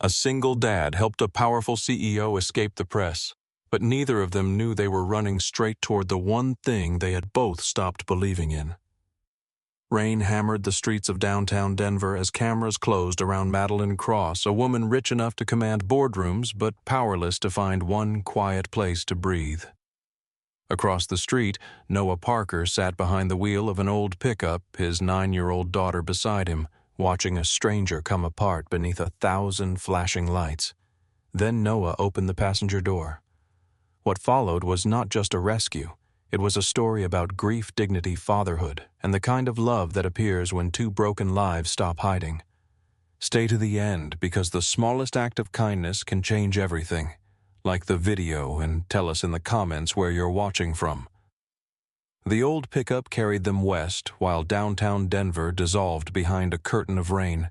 A single dad helped a powerful CEO escape the press, but neither of them knew they were running straight toward the one thing they had both stopped believing in. Rain hammered the streets of downtown Denver as cameras closed around Madeline Cross, a woman rich enough to command boardrooms but powerless to find one quiet place to breathe. Across the street, Noah Parker sat behind the wheel of an old pickup, his 9-year-old daughter beside him, watching a stranger come apart beneath 1,000 flashing lights. Then Noah opened the passenger door. What followed was not just a rescue. It was a story about grief, dignity, fatherhood, and the kind of love that appears when two broken lives stop hiding. Stay to the end, because the smallest act of kindness can change everything. Like the video and tell us in the comments where you're watching from. The old pickup carried them west while downtown Denver dissolved behind a curtain of rain.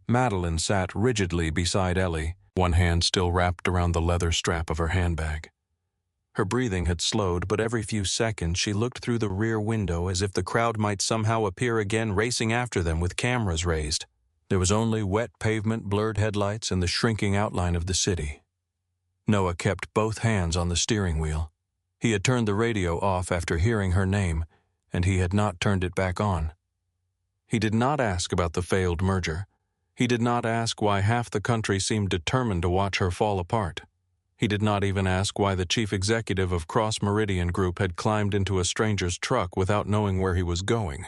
Madeline sat rigidly beside Ellie, one hand still wrapped around the leather strap of her handbag. Her breathing had slowed, but every few seconds she looked through the rear window as if the crowd might somehow appear again, racing after them with cameras raised. There was only wet pavement, blurred headlights, and the shrinking outline of the city. Noah kept both hands on the steering wheel. He had turned the radio off after hearing her name, and he had not turned it back on. He did not ask about the failed merger. He did not ask why half the country seemed determined to watch her fall apart. He did not even ask why the chief executive of Cross Meridian Group had climbed into a stranger's truck without knowing where he was going.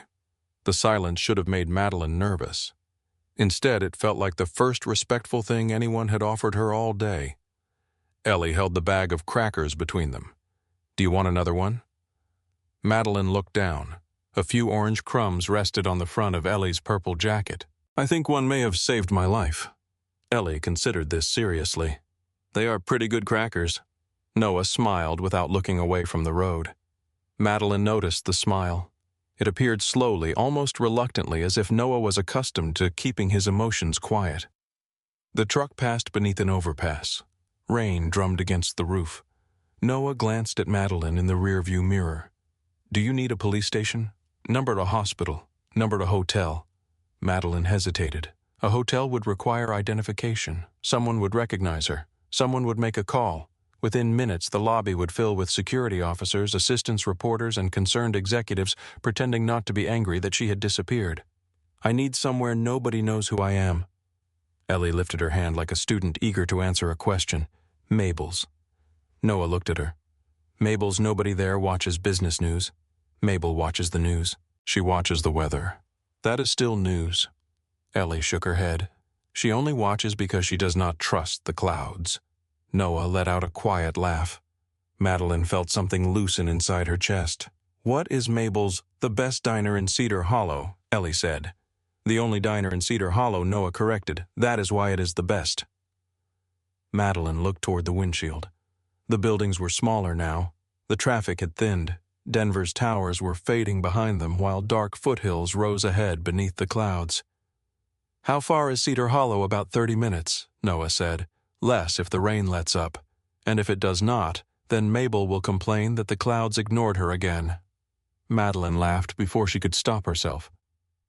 The silence should have made Madeline nervous. Instead, it felt like the first respectful thing anyone had offered her all day. Ellie held the bag of crackers between them. "Do you want another one?" Madeline looked down. A few orange crumbs rested on the front of Ellie's purple jacket. "I think one may have saved my life." Ellie considered this seriously. "They are pretty good crackers." Noah smiled without looking away from the road. Madeline noticed the smile. It appeared slowly, almost reluctantly, as if Noah was accustomed to keeping his emotions quiet. The truck passed beneath an overpass. Rain drummed against the roof. Noah glanced at Madeline in the rearview mirror. "Do you need a police station? Number to hospital. Number to hotel." Madeline hesitated. A hotel would require identification. Someone would recognize her. Someone would make a call. Within minutes, the lobby would fill with security officers, assistants, reporters, and concerned executives pretending not to be angry that she had disappeared. "I need somewhere nobody knows who I am." Ellie lifted her hand like a student eager to answer a question. "Mabel's." Noah looked at her. "Mabel's nobody there watches business news. Mabel watches the news. She watches the weather. That is still news." Ellie shook her head. "She only watches because she does not trust the clouds." Noah let out a quiet laugh. Madeline felt something loosen inside her chest. "What is Mabel's the best diner in Cedar Hollow?" Ellie said. "The only diner in Cedar Hollow," Noah corrected. "That is why it is the best." Madeline looked toward the windshield. The buildings were smaller now. The traffic had thinned. Denver's towers were fading behind them while dark foothills rose ahead beneath the clouds. "How far is Cedar Hollow?" "About 30 minutes, Noah said. "Less if the rain lets up. And if it does not, then Mabel will complain that the clouds ignored her again." Madeline laughed before she could stop herself.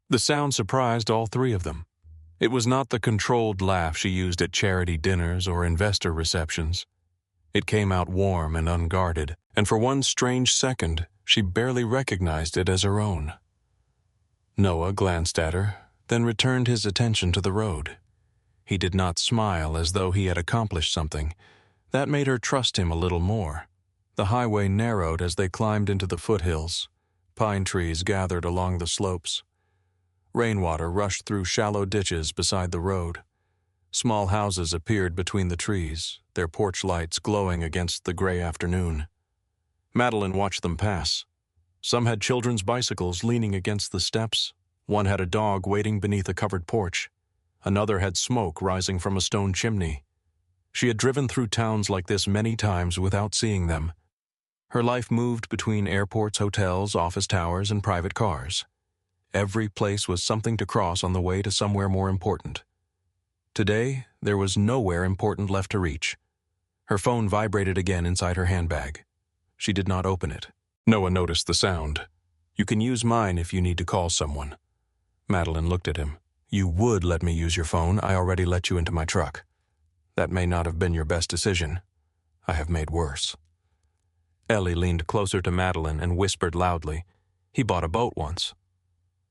The sound surprised all three of them. It was not the controlled laugh she used at charity dinners or investor receptions. It came out warm and unguarded, and for one strange second, she barely recognized it as her own. Noah glanced at her, then returned his attention to the road. He did not smile as though he had accomplished something. That made her trust him a little more. The highway narrowed as they climbed into the foothills. Pine trees gathered along the slopes. Rainwater rushed through shallow ditches beside the road. Small houses appeared between the trees, their porch lights glowing against the gray afternoon. Madeline watched them pass. Some had children's bicycles leaning against the steps. One had a dog waiting beneath a covered porch. Another had smoke rising from a stone chimney. She had driven through towns like this many times without seeing them. Her life moved between airports, hotels, office towers, and private cars. Every place was something to cross on the way to somewhere more important. Today, there was nowhere important left to reach. Her phone vibrated again inside her handbag. She did not open it. Noah noticed the sound. "You can use mine if you need to call someone." Madeline looked at him. "You would let me use your phone. I already let you into my truck." That may not have been your best decision. I have made worse. Ellie leaned closer to Madeline and whispered loudly, "He bought a boat once."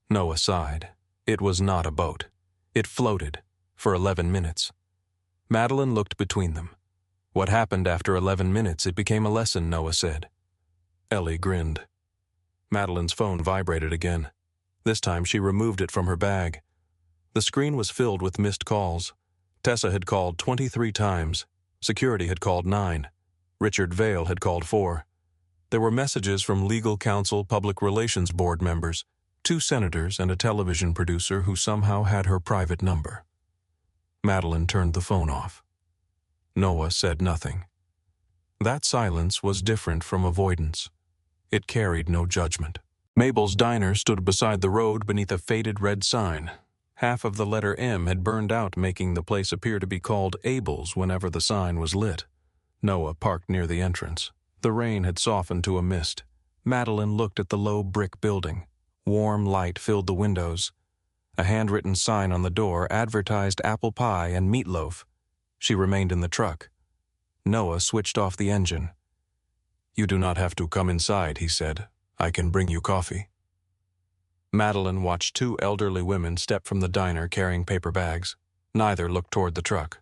Noah sighed. It was not a boat. It floated, for 11 minutes. Madeline looked between them. What happened after 11 minutes, it became a lesson, Noah said. Ellie grinned. Madeline's phone vibrated again. This time she removed it from her bag. The screen was filled with missed calls. Tessa had called 23 times. Security had called 9. Richard Vale had called 4. There were messages from legal counsel, public relations board members, 2 senators, and a television producer who somehow had her private number. Madeline turned the phone off. Noah said nothing. That silence was different from avoidance. It carried no judgment. Mabel's diner stood beside the road beneath a faded red sign. Half of the letter M had burned out, making the place appear to be called Abel's whenever the sign was lit. Noah parked near the entrance. The rain had softened to a mist. Madeline looked at the low brick building. Warm light filled the windows. A handwritten sign on the door advertised apple pie and meatloaf. She remained in the truck. Noah switched off the engine. "You do not have to come inside," he said. "I can bring you coffee." Madeline watched 2 elderly women step from the diner carrying paper bags. Neither looked toward the truck.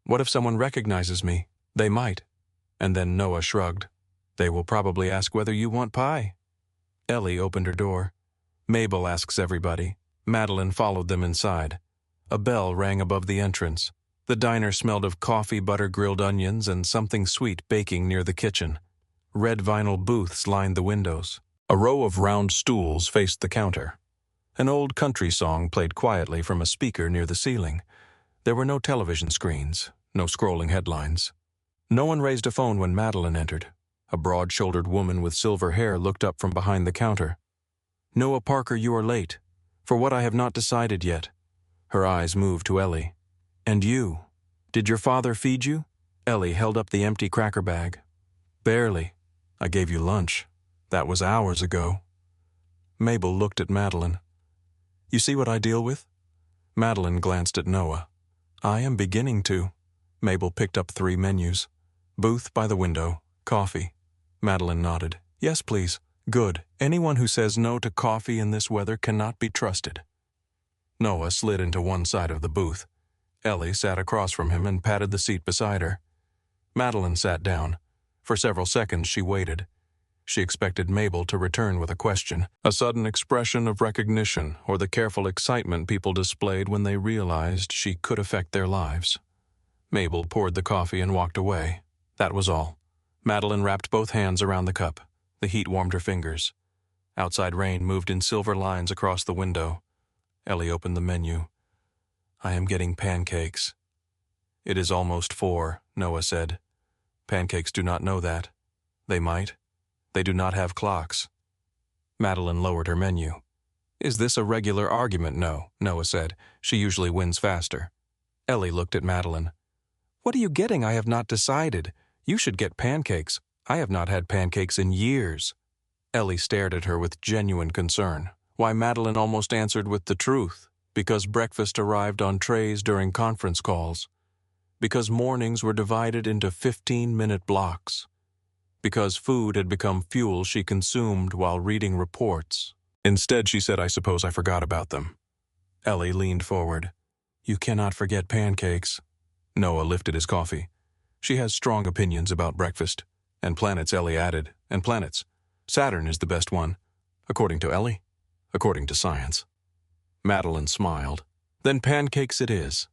"What if someone recognizes me? They might." And then Noah shrugged. "They will probably ask whether you want pie." Ellie opened her door. "Mabel asks everybody." Madeline followed them inside. A bell rang above the entrance. The diner smelled of coffee, butter, grilled onions, and something sweet baking near the kitchen. Red vinyl booths lined the windows. A row of round stools faced the counter. An old country song played quietly from a speaker near the ceiling. There were no television screens, no scrolling headlines. No one raised a phone when Madeline entered. A broad-shouldered woman with silver hair looked up from behind the counter. "Noah Parker, you are late. For what I have not decided yet." Her eyes moved to Ellie. "And you? Did your father feed you?" Ellie held up the empty cracker bag. "Barely. I gave you lunch. That was hours ago." Mabel looked at Madeline. "You see what I deal with?" Madeline glanced at Noah. "I am beginning to." Mabel picked up 3 menus. Booth by the window. Coffee. Madeline nodded. "Yes, please." "Good. Anyone who says no to coffee in this weather cannot be trusted." Noah slid into one side of the booth. Ellie sat across from him and patted the seat beside her. Madeline sat down. For several seconds she waited. She expected Mabel to return with a question, a sudden expression of recognition, or the careful excitement people displayed when they realized she could affect their lives. Mabel poured the coffee and walked away. That was all. Madeline wrapped both hands around the cup. The heat warmed her fingers. Outside rain moved in silver lines across the window. Ellie opened the menu. "I am getting pancakes." "It is almost 4, Noah said. "Pancakes do not know that. They might. They do not have clocks." Madeline lowered her menu. "Is this a regular argument?" "No," Noah said. "She usually wins faster." Ellie looked at Madeline. "What are you getting? I have not decided. You should get pancakes. I have not had pancakes in years." Ellie stared at her with genuine concern. Why, Madeline almost answered with the truth. Because breakfast arrived on trays during conference calls. Because mornings were divided into 15-minute blocks. Because food had become fuel she consumed while reading reports. Instead, she said, "I suppose I forgot about them." Ellie leaned forward. "You cannot forget pancakes." Noah lifted his coffee. "She has strong opinions about breakfast. And planets," Ellie added. "And planets. Saturn is the best one. According to Ellie. According to science." Madeline smiled. "Then pancakes it is."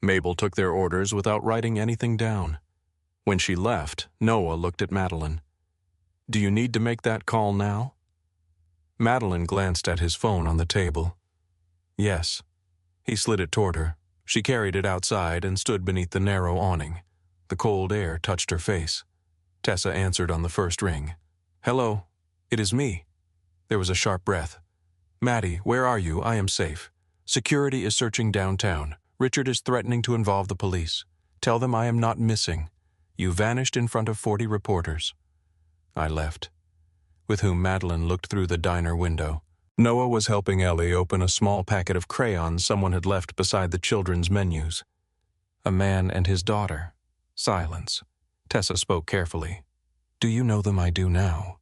Mabel took their orders without writing anything down. When she left, Noah looked at Madeline. "Do you need to make that call now?" Madeline glanced at his phone on the table. "Yes." He slid it toward her. She carried it outside and stood beneath the narrow awning. The cold air touched her face. Tessa answered on the first ring. "Hello. It is me." There was a sharp breath. "Maddie, where are you? I am safe. Security is searching downtown. Richard is threatening to involve the police. Tell them I am not missing. You vanished in front of 40 reporters." I left. With whom Madeline looked through the diner window. Noah was helping Ellie open a small packet of crayons someone had left beside the children's menus. A man and his daughter. Silence. Tessa spoke carefully. Do you know them? I do now.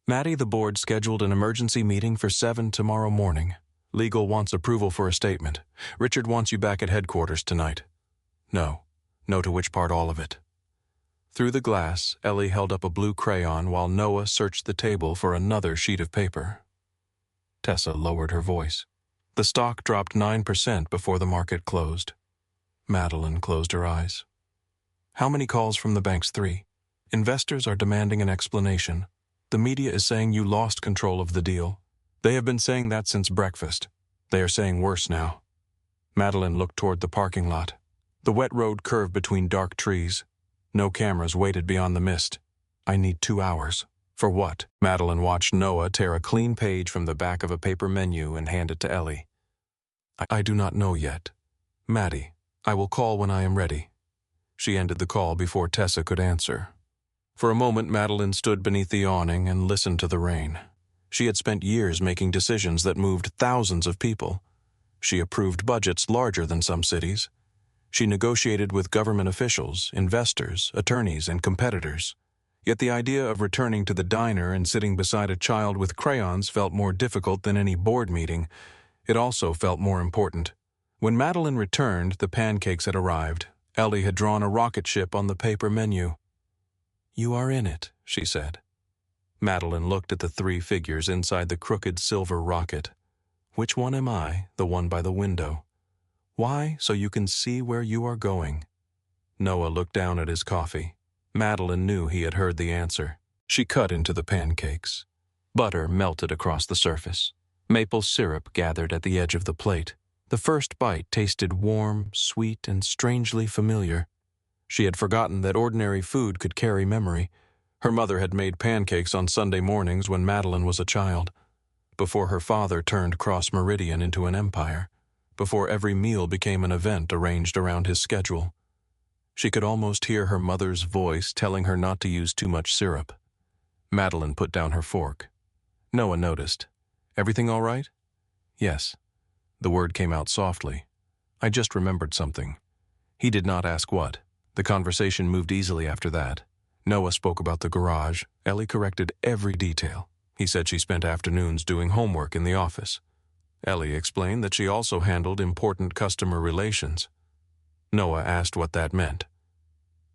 Maddie, the board scheduled an emergency meeting for 7 tomorrow morning. Legal wants approval for a statement. Richard wants you back at headquarters tonight. No. No to which part? All of it. Through the glass, Ellie held up a blue crayon while Noah searched the table for another sheet of paper. Tessa lowered her voice. The stock dropped 9% before the market closed. Madeline closed her eyes. How many calls from the banks? 3. Investors are demanding an explanation. The media is saying you lost control of the deal. They have been saying that since breakfast. They are saying worse now. Madeline looked toward the parking lot. The wet road curved between dark trees. No cameras waited beyond the mist. I need 2 hours. For what? Madeline watched Noah tear a clean page from the back of a paper menu and hand it to Ellie. I do not know yet. Maddie, I will call when I am ready. She ended the call before Tessa could answer. For a moment, Madeline stood beneath the awning and listened to the rain. She had spent years making decisions that moved thousands of people. She approved budgets larger than some cities. She negotiated with government officials, investors, attorneys, and competitors. Yet the idea of returning to the diner and sitting beside a child with crayons felt more difficult than any board meeting. It also felt more important. When Madeline returned, the pancakes had arrived. Ellie had drawn a rocket ship on the paper menu. You are in it, she said. Madeline looked at the 3 figures inside the crooked silver rocket. Which one am I? The one by the window. Why? So you can see where you are going. Noah looked down at his coffee. Madeline knew he had heard the answer. She cut into the pancakes. Butter melted across the surface. Maple syrup gathered at the edge of the plate. The first bite tasted warm, sweet, and strangely familiar. She had forgotten that ordinary food could carry memory. Her mother had made pancakes on Sunday mornings when Madeline was a child. Before her father turned Cross Meridian into an empire. Before every meal became an event arranged around his schedule. She could almost hear her mother's voice telling her not to use too much syrup. Madeline put down her fork. Noah noticed. Everything all right? Yes. The word came out softly. I just remembered something. He did not ask what. The conversation moved easily after that. Noah spoke about the garage. Ellie corrected every detail. He said she spent afternoons doing homework in the office. Ellie explained that she also handled important customer relations. Noah asked what that meant.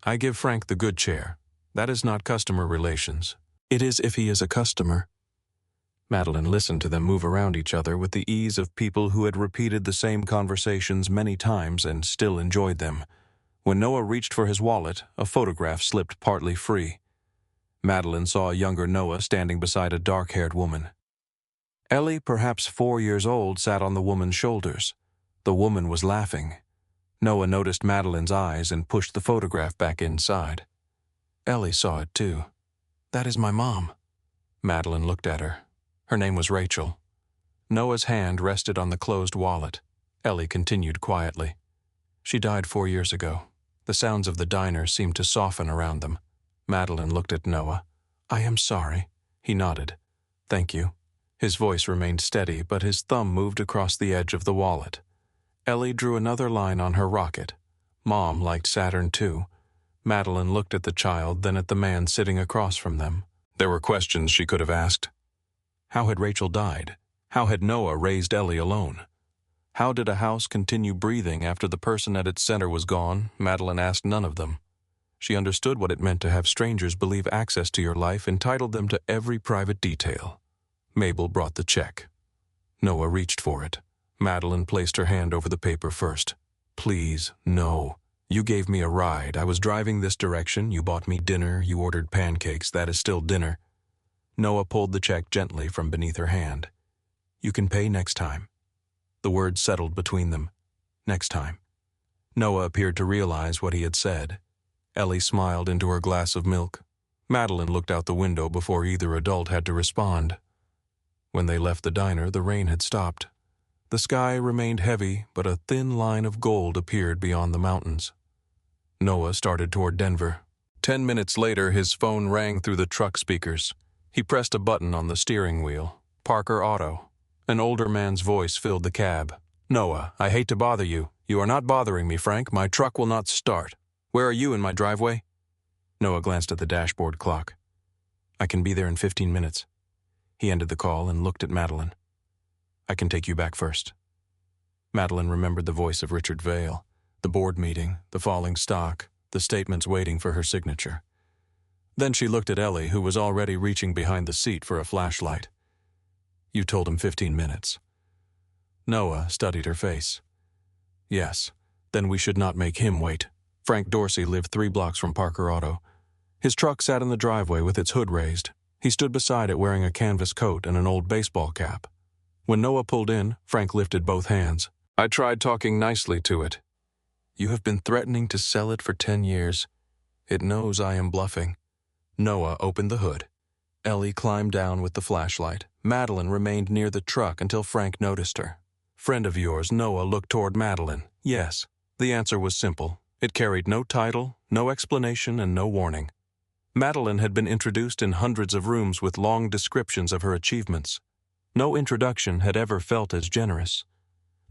I give Frank the good chair. That is not customer relations. It is if he is a customer. Madeline listened to them move around each other with the ease of people who had repeated the same conversations many times and still enjoyed them. When Noah reached for his wallet, a photograph slipped partly free. Madeline saw a younger Noah standing beside a dark-haired woman. Ellie, perhaps 4 years old, sat on the woman's shoulders. The woman was laughing. Noah noticed Madeline's eyes and pushed the photograph back inside. Ellie saw it too. That is my mom. Madeline looked at her. Her name was Rachel. Noah's hand rested on the closed wallet. Ellie continued quietly. She died 4 years ago. The sounds of the diner seemed to soften around them. Madeline looked at Noah. I am sorry. He nodded. Thank you. His voice remained steady, but his thumb moved across the edge of the wallet. Ellie drew another line on her rocket. Mom liked Saturn too. Madeline looked at the child, then at the man sitting across from them. There were questions she could have asked. How had Rachel died? How had Noah raised Ellie alone? How did a house continue breathing after the person at its center was gone? Madeline asked none of them. She understood what it meant to have strangers believe access to your life entitled them to every private detail. Mabel brought the check. Noah reached for it. Madeline placed her hand over the paper first. Please, no. You gave me a ride. I was driving this direction. You bought me dinner. You ordered pancakes. That is still dinner. Noah pulled the check gently from beneath her hand. You can pay next time. The words settled between them. Next time. Noah appeared to realize what he had said. Ellie smiled into her glass of milk. Madeline looked out the window before either adult had to respond. When they left the diner, the rain had stopped. The sky remained heavy, but a thin line of gold appeared beyond the mountains. Noah started toward Denver. 10 minutes later, his phone rang through the truck speakers. He pressed a button on the steering wheel. Parker Auto. An older man's voice filled the cab. Noah, I hate to bother you. You are not bothering me, Frank. My truck will not start. Where are you, in my driveway? Noah glanced at the dashboard clock. I can be there in 15 minutes. He ended the call and looked at Madeline. I can take you back first. Madeline remembered the voice of Richard Vale, the board meeting, the falling stock, the statements waiting for her signature. Then she looked at Ellie, who was already reaching behind the seat for a flashlight. You told him 15 minutes. Noah studied her face. Yes, then we should not make him wait. Frank Dorsey lived 3 blocks from Parker Auto. His truck sat in the driveway with its hood raised. He stood beside it wearing a canvas coat and an old baseball cap. When Noah pulled in, Frank lifted both hands. I tried talking nicely to it. You have been threatening to sell it for 10 years. It knows I am bluffing. Noah opened the hood. Ellie climbed down with the flashlight. Madeline remained near the truck until Frank noticed her. Friend of yours, Noah looked toward Madeline. Yes. The answer was simple. It carried no title, no explanation, and no warning. Madeline had been introduced in hundreds of rooms with long descriptions of her achievements. No introduction had ever felt as generous.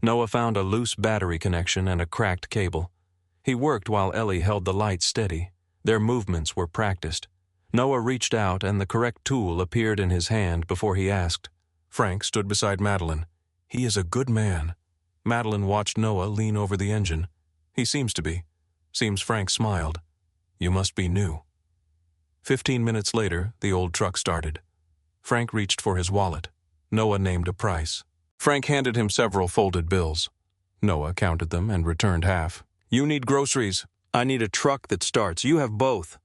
Noah found a loose battery connection and a cracked cable. He worked while Ellie held the light steady. Their movements were practiced. Noah reached out and the correct tool appeared in his hand before he asked. Frank stood beside Madeline. He is a good man. Madeline watched Noah lean over the engine. He seems to be. Seems Frank smiled. You must be new. 15 minutes later, the old truck started. Frank reached for his wallet. Noah named a price. Frank handed him several folded bills. Noah counted them and returned half. You need groceries. I need a truck that starts. You have both.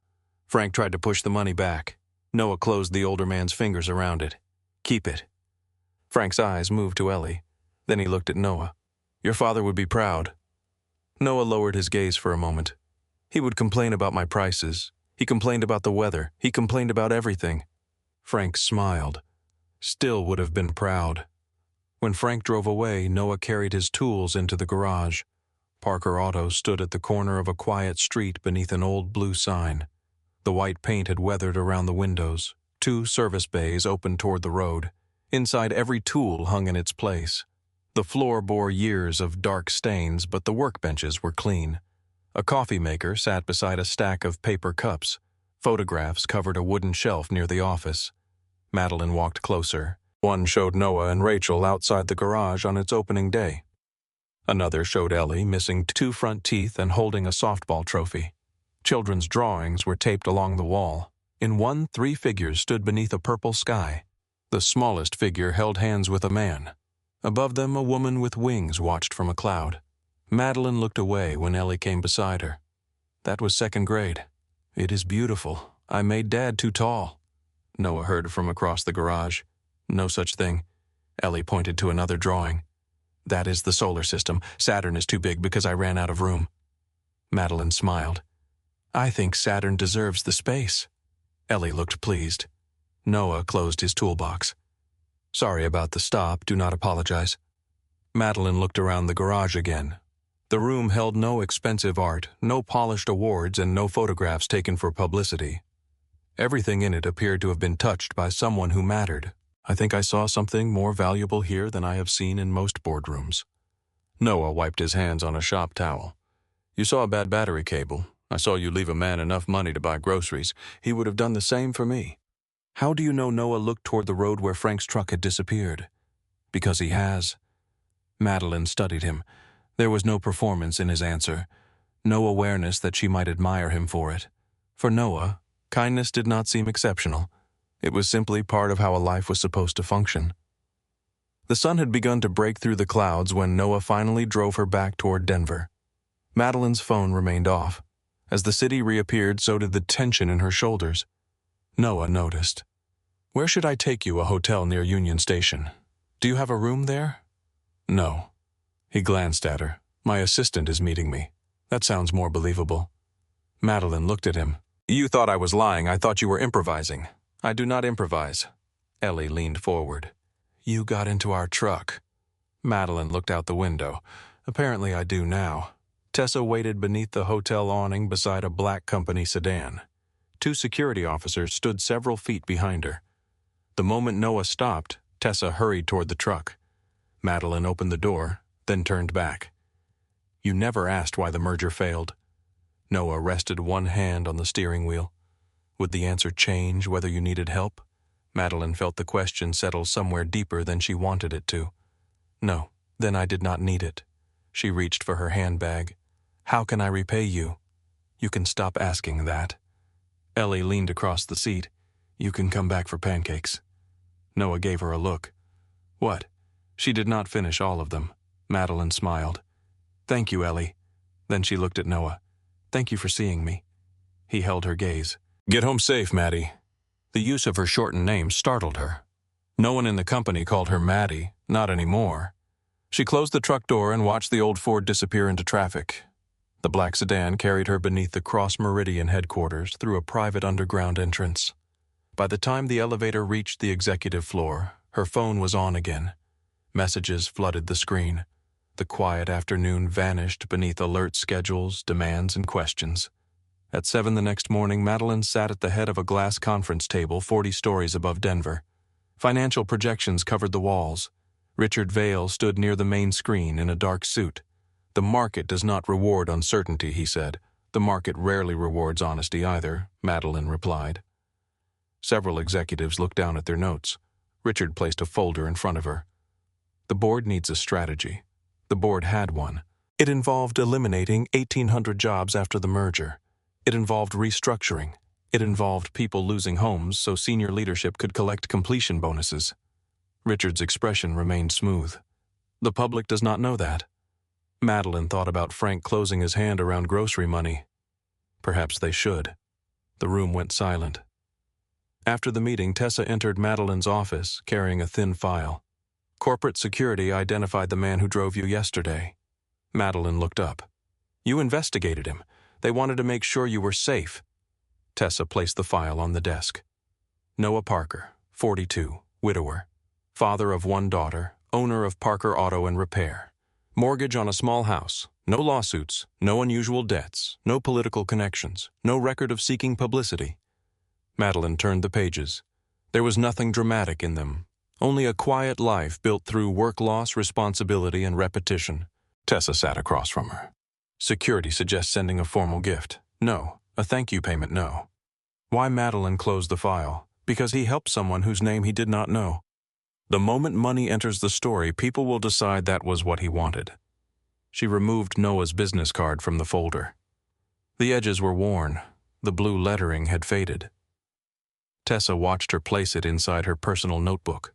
Frank tried to push the money back. Noah closed the older man's fingers around it. Keep it. Frank's eyes moved to Ellie. Then he looked at Noah. Your father would be proud. Noah lowered his gaze for a moment. He would complain about my prices. He complained about the weather. He complained about everything. Frank smiled. Still would have been proud. When Frank drove away, Noah carried his tools into the garage. Parker Auto stood at the corner of a quiet street beneath an old blue sign. The white paint had weathered around the windows. 2 service bays opened toward the road. Inside, every tool hung in its place. The floor bore years of dark stains, but the workbenches were clean. A coffee maker sat beside a stack of paper cups. Photographs covered a wooden shelf near the office. Madeline walked closer. One showed Noah and Rachel outside the garage on its opening day. Another showed Ellie missing 2 front teeth and holding a softball trophy. Children's drawings were taped along the wall. In one, 3 figures stood beneath a purple sky. The smallest figure held hands with a man. Above them, a woman with wings watched from a cloud. Madeline looked away when Ellie came beside her. That was 2nd grade. It is beautiful. I made Dad too tall. Noah heard from across the garage. No such thing. Ellie pointed to another drawing. That is the solar system. Saturn is too big because I ran out of room. Madeline smiled. I think Saturn deserves the space. Ellie looked pleased. Noah closed his toolbox. Sorry about the stop. Do not apologize. Madeline looked around the garage again. The room held no expensive art, no polished awards, and no photographs taken for publicity. Everything in it appeared to have been touched by someone who mattered. I think I saw something more valuable here than I have seen in most boardrooms. Noah wiped his hands on a shop towel. You saw a bad battery cable. I saw you leave a man enough money to buy groceries. He would have done the same for me. How do you know Noah looked toward the road where Frank's truck had disappeared? Because he has. Madeline studied him. There was no performance in his answer, no awareness that she might admire him for it. For Noah, kindness did not seem exceptional. It was simply part of how a life was supposed to function. The sun had begun to break through the clouds when Noah finally drove her back toward Denver. Madeline's phone remained off. As the city reappeared, so did the tension in her shoulders. Noah noticed. Where should I take you? A hotel near Union Station. Do you have a room there? No. He glanced at her. My assistant is meeting me. That sounds more believable. Madeline looked at him. You thought I was lying. I thought you were improvising. I do not improvise. Ellie leaned forward. You got into our truck. Madeline looked out the window. Apparently I do now. Tessa waited beneath the hotel awning beside a black company sedan. 2 security officers stood several feet behind her. The moment Noah stopped, Tessa hurried toward the truck. Madeline opened the door, then turned back. You never asked why the merger failed. Noah rested one hand on the steering wheel. Would the answer change whether you needed help? Madeline felt the question settle somewhere deeper than she wanted it to. No, then I did not need it. She reached for her handbag. How can I repay you? You can stop asking that. Ellie leaned across the seat. You can come back for pancakes. Noah gave her a look. What? She did not finish all of them. Madeline smiled. Thank you, Ellie. Then she looked at Noah. Thank you for seeing me. He held her gaze. Get home safe, Maddie. The use of her shortened name startled her. No one in the company called her Maddie, not anymore. She closed the truck door and watched the old Ford disappear into traffic. The black sedan carried her beneath the Cross Meridian headquarters through a private underground entrance. By the time the elevator reached the executive floor, her phone was on again. Messages flooded the screen. The quiet afternoon vanished beneath alert schedules, demands, and questions. At 7 the next morning, Madeline sat at the head of a glass conference table 40 stories above Denver. Financial projections covered the walls. Richard Vail stood near the main screen in a dark suit. The market does not reward uncertainty, he said. The market rarely rewards honesty either, Madeline replied. Several executives looked down at their notes. Richard placed a folder in front of her. The board needs a strategy. The board had one. It involved eliminating 1,800 jobs after the merger. It involved restructuring. It involved people losing homes so senior leadership could collect completion bonuses. Richard's expression remained smooth. The public does not know that. Madeline thought about Frank closing his hand around grocery money. Perhaps they should. The room went silent. After the meeting, Tessa entered Madeline's office, carrying a thin file. Corporate security identified the man who drove you yesterday. Madeline looked up. You investigated him. They wanted to make sure you were safe. Tessa placed the file on the desk. Noah Parker, 42, widower. Father of one daughter, owner of Parker Auto and Repair. Mortgage on a small house, no lawsuits, no unusual debts, no political connections, no record of seeking publicity. Madeline turned the pages. There was nothing dramatic in them, only a quiet life built through work loss, responsibility, and repetition. Tessa sat across from her. Security suggests sending a formal gift. No. A thank you payment, no. Why? Madeline closed the file. Because he helped someone whose name he did not know. The moment money enters the story, people will decide that was what he wanted. She removed Noah's business card from the folder. The edges were worn. The blue lettering had faded. Tessa watched her place it inside her personal notebook.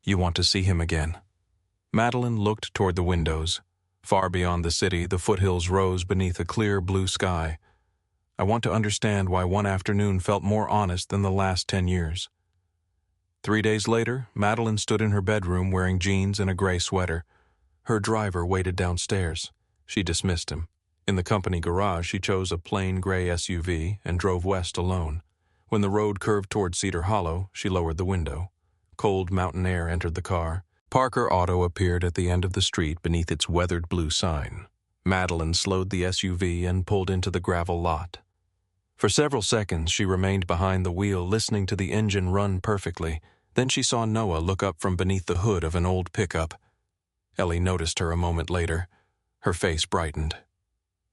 You want to see him again? Madeline looked toward the windows. Far beyond the city, the foothills rose beneath a clear blue sky. I want to understand why one afternoon felt more honest than the last 10 years. 3 days later, Madeline stood in her bedroom wearing jeans and a gray sweater. Her driver waited downstairs. She dismissed him. In the company garage, she chose a plain gray SUV and drove west alone. When the road curved toward Cedar Hollow, she lowered the window. Cold mountain air entered the car. Parker Auto appeared at the end of the street beneath its weathered blue sign. Madeline slowed the SUV and pulled into the gravel lot. For several seconds, she remained behind the wheel, listening to the engine run perfectly. Then she saw Noah look up from beneath the hood of an old pickup. Ellie noticed her a moment later. Her face brightened.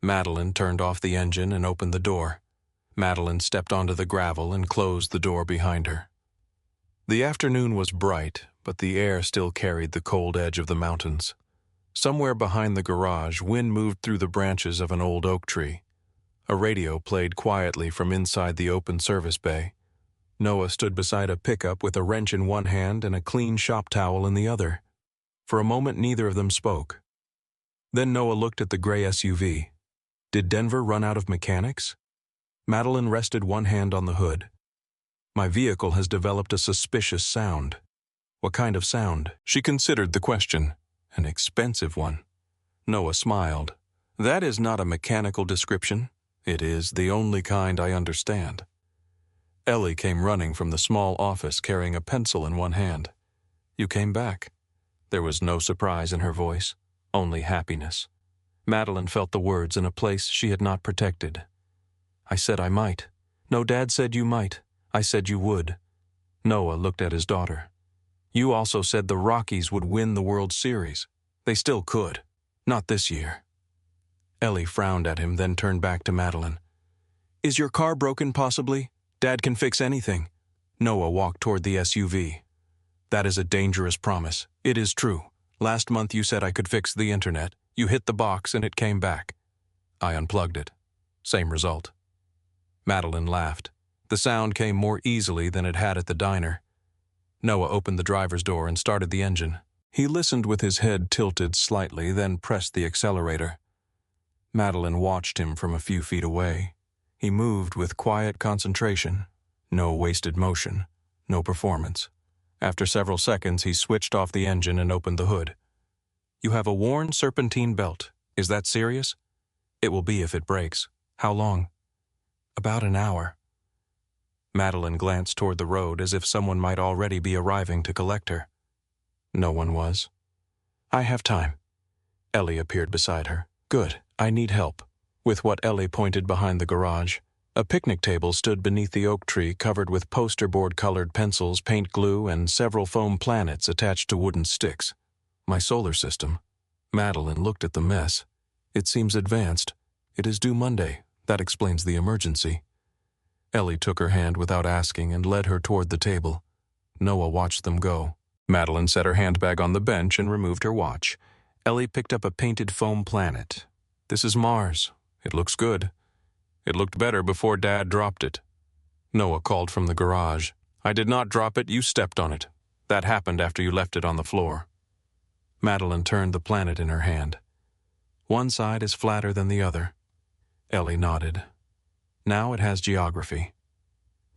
Madeline turned off the engine and opened the door. Madeline stepped onto the gravel and closed the door behind her. The afternoon was bright, but the air still carried the cold edge of the mountains. Somewhere behind the garage, wind moved through the branches of an old oak tree. A radio played quietly from inside the open service bay. Noah stood beside a pickup with a wrench in one hand and a clean shop towel in the other. For a moment, neither of them spoke. Then Noah looked at the gray SUV. Did Denver run out of mechanics? Madeline rested one hand on the hood. My vehicle has developed a suspicious sound. What kind of sound? She considered the question. An expensive one. Noah smiled. That is not a mechanical description. It is the only kind I understand. Ellie came running from the small office carrying a pencil in one hand. You came back. There was no surprise in her voice, only happiness. Madeline felt the words in a place she had not protected. I said I might. No, Dad said you might. I said you would. Noah looked at his daughter. You also said the Rockies would win the World Series. They still could. Not this year. Ellie frowned at him, then turned back to Madeline. Is your car broken, possibly? Dad can fix anything. Noah walked toward the SUV. That is a dangerous promise. It is true. Last month you said I could fix the internet. You hit the box and it came back. I unplugged it. Same result. Madeline laughed. The sound came more easily than it had at the diner. Noah opened the driver's door and started the engine. He listened with his head tilted slightly, then pressed the accelerator. Madeline watched him from a few feet away. He moved with quiet concentration. No wasted motion. No performance. After several seconds, he switched off the engine and opened the hood. You have a worn serpentine belt. Is that serious? It will be if it breaks. How long? About an hour. Madeline glanced toward the road as if someone might already be arriving to collect her. No one was. I have time. Ellie appeared beside her. Good, I need help. With what Ellie pointed behind the garage. A picnic table stood beneath the oak tree covered with poster board-colored pencils, paint glue, and several foam planets attached to wooden sticks. My solar system. Madeline looked at the mess. It seems advanced. It is due Monday. That explains the emergency. Ellie took her hand without asking and led her toward the table. Noah watched them go. Madeline set her handbag on the bench and removed her watch. Ellie picked up a painted foam planet. This is Mars. It looks good. It looked better before Dad dropped it. Noah called from the garage. I did not drop it, you stepped on it. That happened after you left it on the floor. Madeline turned the planet in her hand. One side is flatter than the other. Ellie nodded. Now it has geography.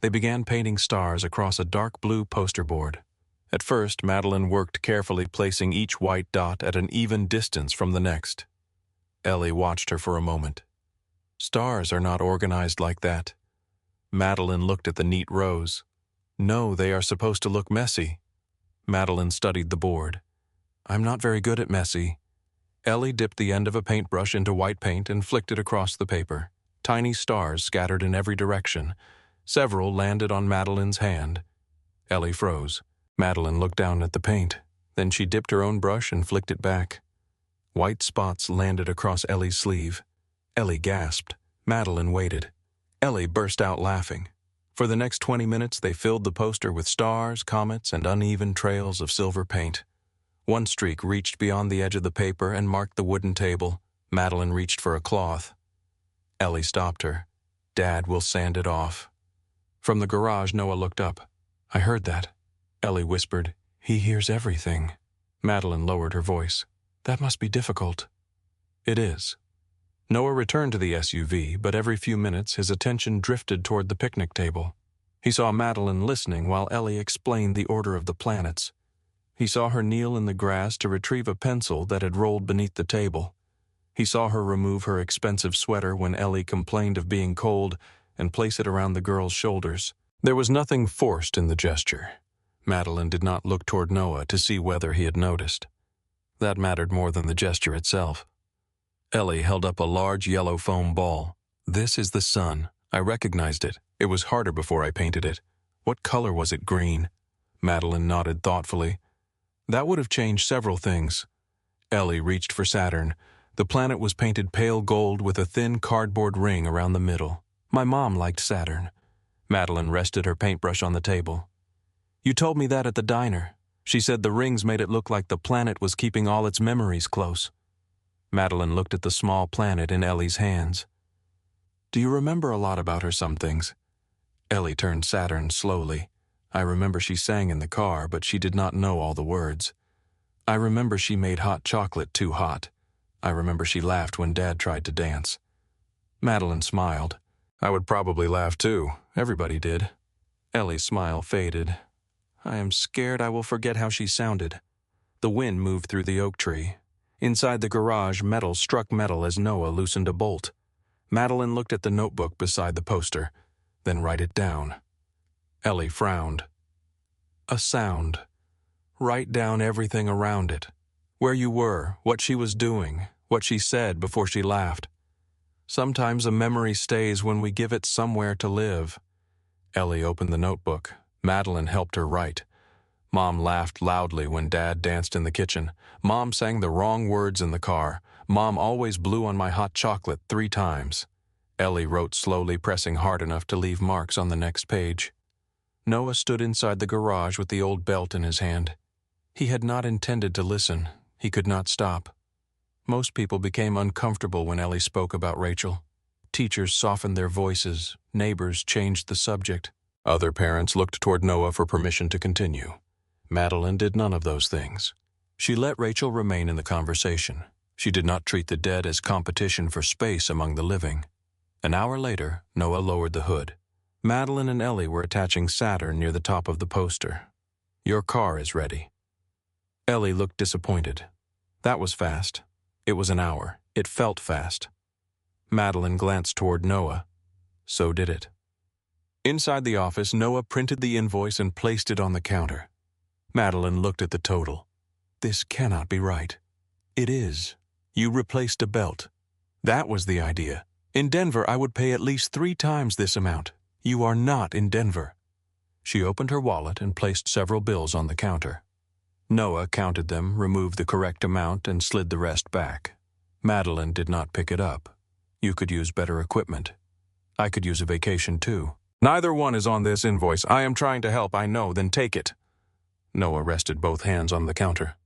They began painting stars across a dark blue poster board. At first, Madeline worked carefully, placing each white dot at an even distance from the next. Ellie watched her for a moment. Stars are not organized like that. Madeline looked at the neat rows. No, they are supposed to look messy. Madeline studied the board. I'm not very good at messy. Ellie dipped the end of a paintbrush into white paint and flicked it across the paper. Tiny stars scattered in every direction. Several landed on Madeline's hand. Ellie froze. Madeline looked down at the paint. Then she dipped her own brush and flicked it back. White spots landed across Ellie's sleeve. Ellie gasped. Madeline waited. Ellie burst out laughing. For the next 20 minutes, they filled the poster with stars, comets, and uneven trails of silver paint. One streak reached beyond the edge of the paper and marked the wooden table. Madeline reached for a cloth. Ellie stopped her. Dad will sand it off. From the garage, Noah looked up. I heard that. Ellie whispered, he hears everything. Madeline lowered her voice. That must be difficult. It is. Noah returned to the SUV, but every few minutes his attention drifted toward the picnic table. He saw Madeline listening while Ellie explained the order of the planets. He saw her kneel in the grass to retrieve a pencil that had rolled beneath the table. He saw her remove her expensive sweater when Ellie complained of being cold and place it around the girl's shoulders. There was nothing forced in the gesture. Madeline did not look toward Noah to see whether he had noticed. That mattered more than the gesture itself. Ellie held up a large yellow foam ball. This is the sun. I recognized it. It was harder before I painted it. What color was it? Green? Madeline nodded thoughtfully. That would have changed several things. Ellie reached for Saturn. The planet was painted pale gold with a thin cardboard ring around the middle. My mom liked Saturn. Madeline rested her paintbrush on the table. You told me that at the diner. She said the rings made it look like the planet was keeping all its memories close. Madeline looked at the small planet in Ellie's hands. Do you remember a lot about her, some things? Ellie turned Saturn slowly. I remember she sang in the car, but she did not know all the words. I remember she made hot chocolate too hot. I remember she laughed when Dad tried to dance. Madeline smiled. I would probably laugh too. Everybody did. Ellie's smile faded. I am scared I will forget how she sounded. The wind moved through the oak tree. Inside the garage, metal struck metal as Noah loosened a bolt. Madeline looked at the notebook beside the poster, then write it down. Ellie frowned. A sound. Write down everything around it. Where you were, what she was doing, what she said before she laughed. Sometimes a memory stays when we give it somewhere to live. Ellie opened the notebook. Madeline helped her write. Mom laughed loudly when Dad danced in the kitchen. Mom sang the wrong words in the car. Mom always blew on my hot chocolate 3 times. Ellie wrote slowly, pressing hard enough to leave marks on the next page. Noah stood inside the garage with the old belt in his hand. He had not intended to listen. He could not stop. Most people became uncomfortable when Ellie spoke about Rachel. Teachers softened their voices. Neighbors changed the subject. Other parents looked toward Noah for permission to continue. Madeline did none of those things. She let Rachel remain in the conversation. She did not treat the dead as competition for space among the living. An hour later, Noah lowered the hood. Madeline and Ellie were attaching Saturn near the top of the poster. "Your car is ready." Ellie looked disappointed. That was fast. It was an hour. It felt fast. Madeline glanced toward Noah. So did it. Inside the office, Noah printed the invoice and placed it on the counter. Madeline looked at the total. "This cannot be right." "It is. You replaced a belt. That was the idea. In Denver, I would pay at least 3 times this amount. You are not in Denver." She opened her wallet and placed several bills on the counter. Noah counted them, removed the correct amount, and slid the rest back. Madeline did not pick it up. "You could use better equipment. I could use a vacation too." "Neither one is on this invoice. I am trying to help, I know, then take it." Noah rested both hands on the counter.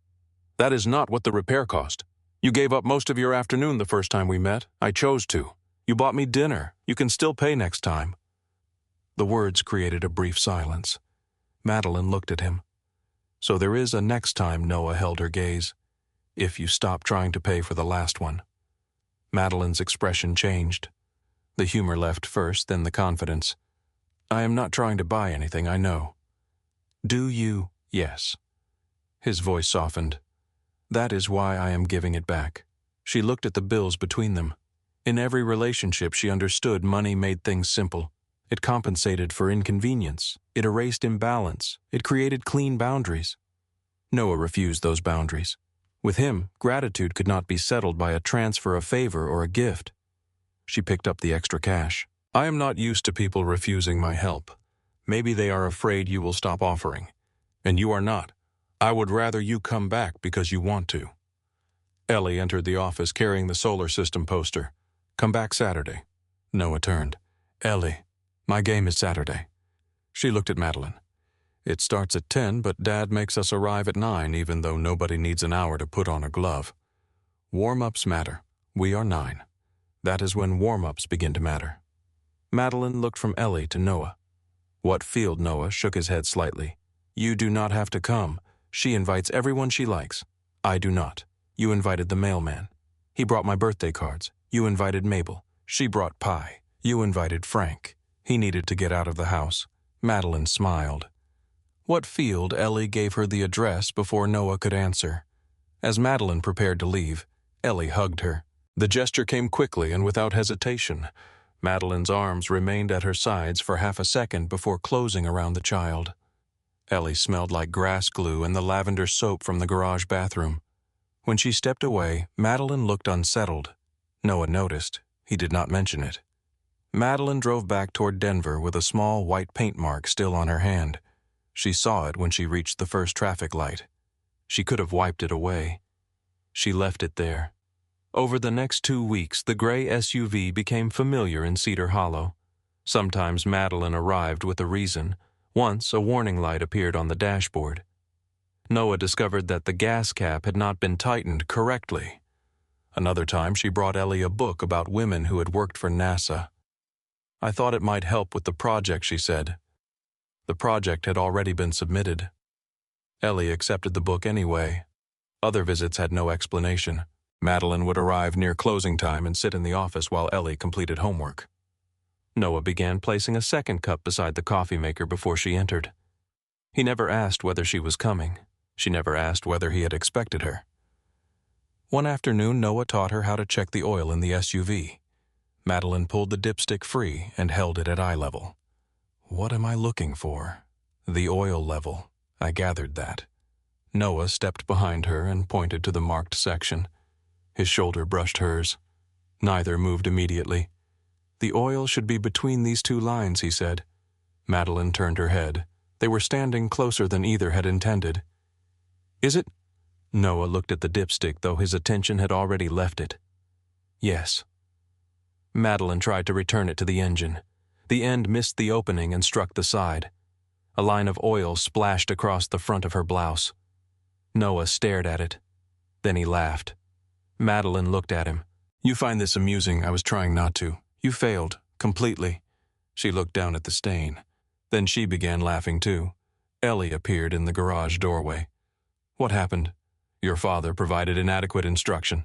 "That is not what the repair cost. You gave up most of your afternoon the first time we met. I chose to. You bought me dinner. You can still pay next time." The words created a brief silence. Madeline looked at him. "So there is a next time," Noah held her gaze. "If you stop trying to pay for the last one." Madeline's expression changed. The humor left first, then the confidence. "I am not trying to buy anything, I know." "Do you?" "Yes." His voice softened. "That is why I am giving it back." She looked at the bills between them. In every relationship she understood money made things simple. It compensated for inconvenience. It erased imbalance. It created clean boundaries. Noah refused those boundaries. With him, gratitude could not be settled by a transfer of favor or a gift. She picked up the extra cash. "I am not used to people refusing my help. Maybe they are afraid you will stop offering. And you are not. I would rather you come back because you want to." Ellie entered the office carrying the solar system poster. "Come back Saturday." Noah turned. "Ellie, my game is Saturday." She looked at Madeline. "It starts at 10, but Dad makes us arrive at 9, even though nobody needs an hour to put on a glove. Warm-ups matter. We are 9. That is when warm-ups begin to matter." Madeline looked from Ellie to Noah. "What field?" Noah shook his head slightly. "You do not have to come. She invites everyone she likes. I do not. You invited the mailman. He brought my birthday cards. You invited Mabel. She brought pie. You invited Frank. He needed to get out of the house." Madeline smiled. What field? Ellie gave her the address before Noah could answer. As Madeline prepared to leave, Ellie hugged her. The gesture came quickly and without hesitation. Madeline's arms remained at her sides for half a second before closing around the child. Ellie smelled like grass glue and the lavender soap from the garage bathroom. When she stepped away, Madeline looked unsettled. Noah noticed. He did not mention it. Madeline drove back toward Denver with a small white paint mark still on her hand. She saw it when she reached the first traffic light. She could have wiped it away. She left it there. Over the next 2 weeks, the gray SUV became familiar in Cedar Hollow. Sometimes Madeline arrived with a reason. Once, a warning light appeared on the dashboard. Noah discovered that the gas cap had not been tightened correctly. Another time, she brought Ellie a book about women who had worked for NASA. "I thought it might help with the project," she said. The project had already been submitted. Ellie accepted the book anyway. Other visits had no explanation. Madeline would arrive near closing time and sit in the office while Ellie completed homework. Noah began placing a second cup beside the coffee maker before she entered. He never asked whether she was coming. She never asked whether he had expected her. One afternoon, Noah taught her how to check the oil in the SUV. Madeline pulled the dipstick free and held it at eye level. What am I looking for? The oil level. I gathered that. Noah stepped behind her and pointed to the marked section. His shoulder brushed hers. Neither moved immediately. The oil should be between these two lines, he said. Madeline turned her head. They were standing closer than either had intended. Is it? Noah looked at the dipstick, though his attention had already left it. Yes. Madeline tried to return it to the engine. The end missed the opening and struck the side. A line of oil splashed across the front of her blouse. Noah stared at it. Then he laughed. Madeline looked at him. You find this amusing. I was trying not to. You failed. Completely. She looked down at the stain. Then she began laughing too. Ellie appeared in the garage doorway. What happened? Your father provided inadequate instruction.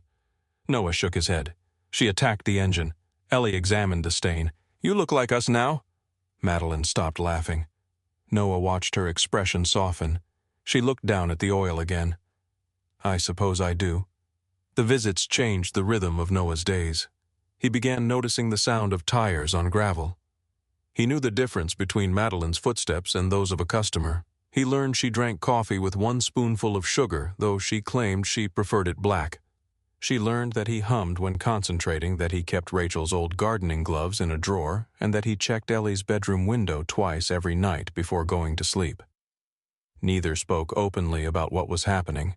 Noah shook his head. She attacked the engine. Ellie examined the stain. You look like us now. Madeline stopped laughing. Noah watched her expression soften. She looked down at the oil again. I suppose I do. The visits changed the rhythm of Noah's days. He began noticing the sound of tires on gravel. He knew the difference between Madeline's footsteps and those of a customer. He learned she drank coffee with 1 spoonful of sugar, though she claimed she preferred it black. She learned that he hummed when concentrating, that he kept Rachel's old gardening gloves in a drawer, and that he checked Ellie's bedroom window twice every night before going to sleep. Neither spoke openly about what was happening.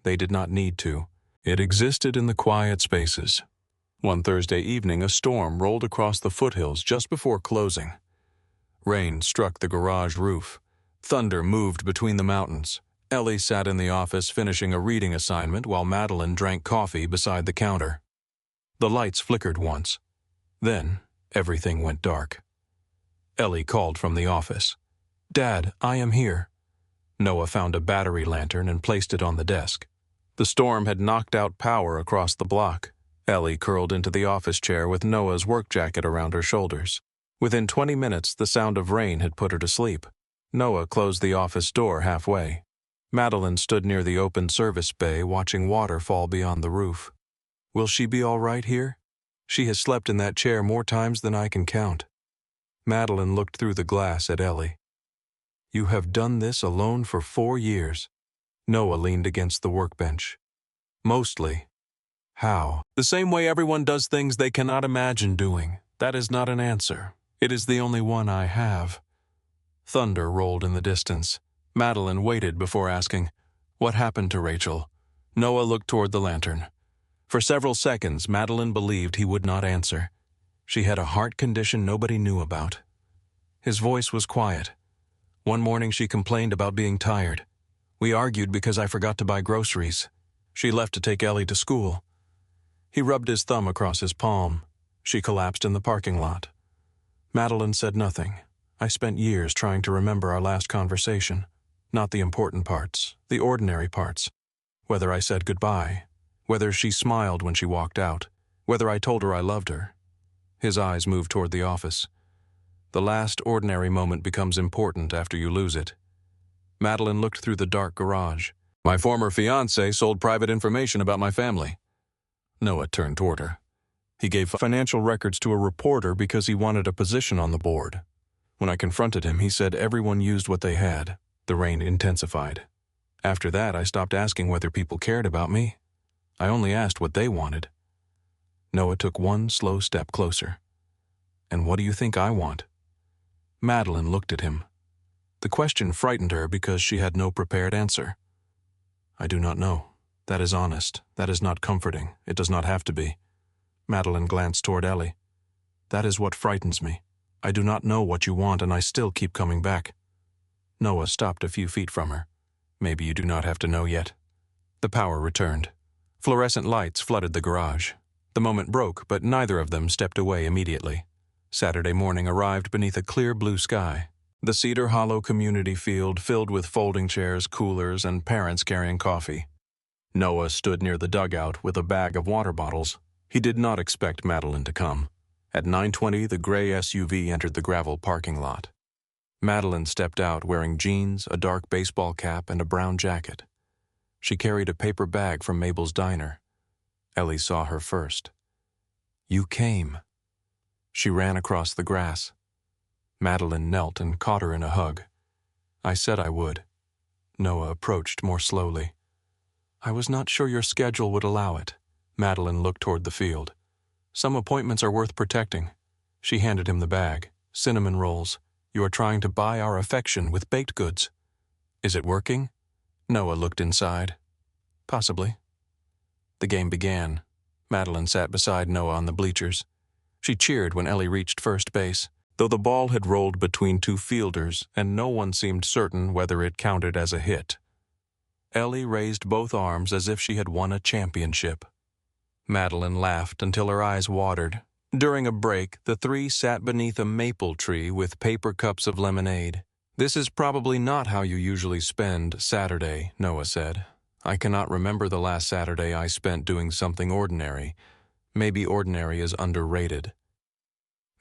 They did not need to. It existed in the quiet spaces. One Thursday evening, a storm rolled across the foothills just before closing. Rain struck the garage roof. Thunder moved between the mountains. Ellie sat in the office finishing a reading assignment while Madeline drank coffee beside the counter. The lights flickered once. Then, everything went dark. Ellie called from the office. Dad, I am here. Noah found a battery lantern and placed it on the desk. The storm had knocked out power across the block. Ellie curled into the office chair with Noah's work jacket around her shoulders. Within 20 minutes, the sound of rain had put her to sleep. Noah closed the office door halfway. Madeline stood near the open service bay, watching water fall beyond the roof. Will she be all right here? She has slept in that chair more times than I can count. Madeline looked through the glass at Ellie. You have done this alone for 4 years. Noah leaned against the workbench. Mostly. How? The same way everyone does things they cannot imagine doing. That is not an answer. It is the only one I have. Thunder rolled in the distance. Madeline waited before asking, What happened to Rachel? Noah looked toward the lantern. For several seconds, Madeline believed he would not answer. She had a heart condition nobody knew about. His voice was quiet. One morning she complained about being tired. We argued because I forgot to buy groceries. She left to take Ellie to school. He rubbed his thumb across his palm. She collapsed in the parking lot. Madeline said nothing. I spent years trying to remember our last conversation. Not the important parts, the ordinary parts. Whether I said goodbye, whether she smiled when she walked out, whether I told her I loved her. His eyes moved toward the office. The last ordinary moment becomes important after you lose it. Madeline looked through the dark garage. My former fiancé sold private information about my family. Noah turned toward her. He gave financial records to a reporter because he wanted a position on the board. When I confronted him, he said everyone used what they had. The rain intensified. After that, I stopped asking whether people cared about me. I only asked what they wanted. Noah took one slow step closer. And what do you think I want? Madeline looked at him. The question frightened her because she had no prepared answer. I do not know. That is honest. That is not comforting. It does not have to be. Madeline glanced toward Ellie. That is what frightens me. I do not know what you want, and I still keep coming back. Noah stopped a few feet from her. Maybe you do not have to know yet. The power returned. Fluorescent lights flooded the garage. The moment broke, but neither of them stepped away immediately. Saturday morning arrived beneath a clear blue sky. The Cedar Hollow community field filled with folding chairs, coolers, and parents carrying coffee. Noah stood near the dugout with a bag of water bottles. He did not expect Madeline to come. At 9:20, the gray SUV entered the gravel parking lot. Madeline stepped out wearing jeans, a dark baseball cap, and a brown jacket. She carried a paper bag from Mabel's diner. Ellie saw her first. You came. She ran across the grass. Madeline knelt and caught her in a hug. I said I would. Noah approached more slowly. I was not sure your schedule would allow it. Madeline looked toward the field. Some appointments are worth protecting. She handed him the bag. Cinnamon rolls. You are trying to buy our affection with baked goods. Is it working? Noah looked inside. Possibly. The game began. Madeline sat beside Noah on the bleachers. She cheered when Ellie reached first base, though the ball had rolled between two fielders and no one seemed certain whether it counted as a hit. Ellie raised both arms as if she had won a championship. Madeline laughed until her eyes watered. During a break, the three sat beneath a maple tree with paper cups of lemonade. "This is probably not how you usually spend Saturday," Noah said. "I cannot remember the last Saturday I spent doing something ordinary. Maybe ordinary is underrated."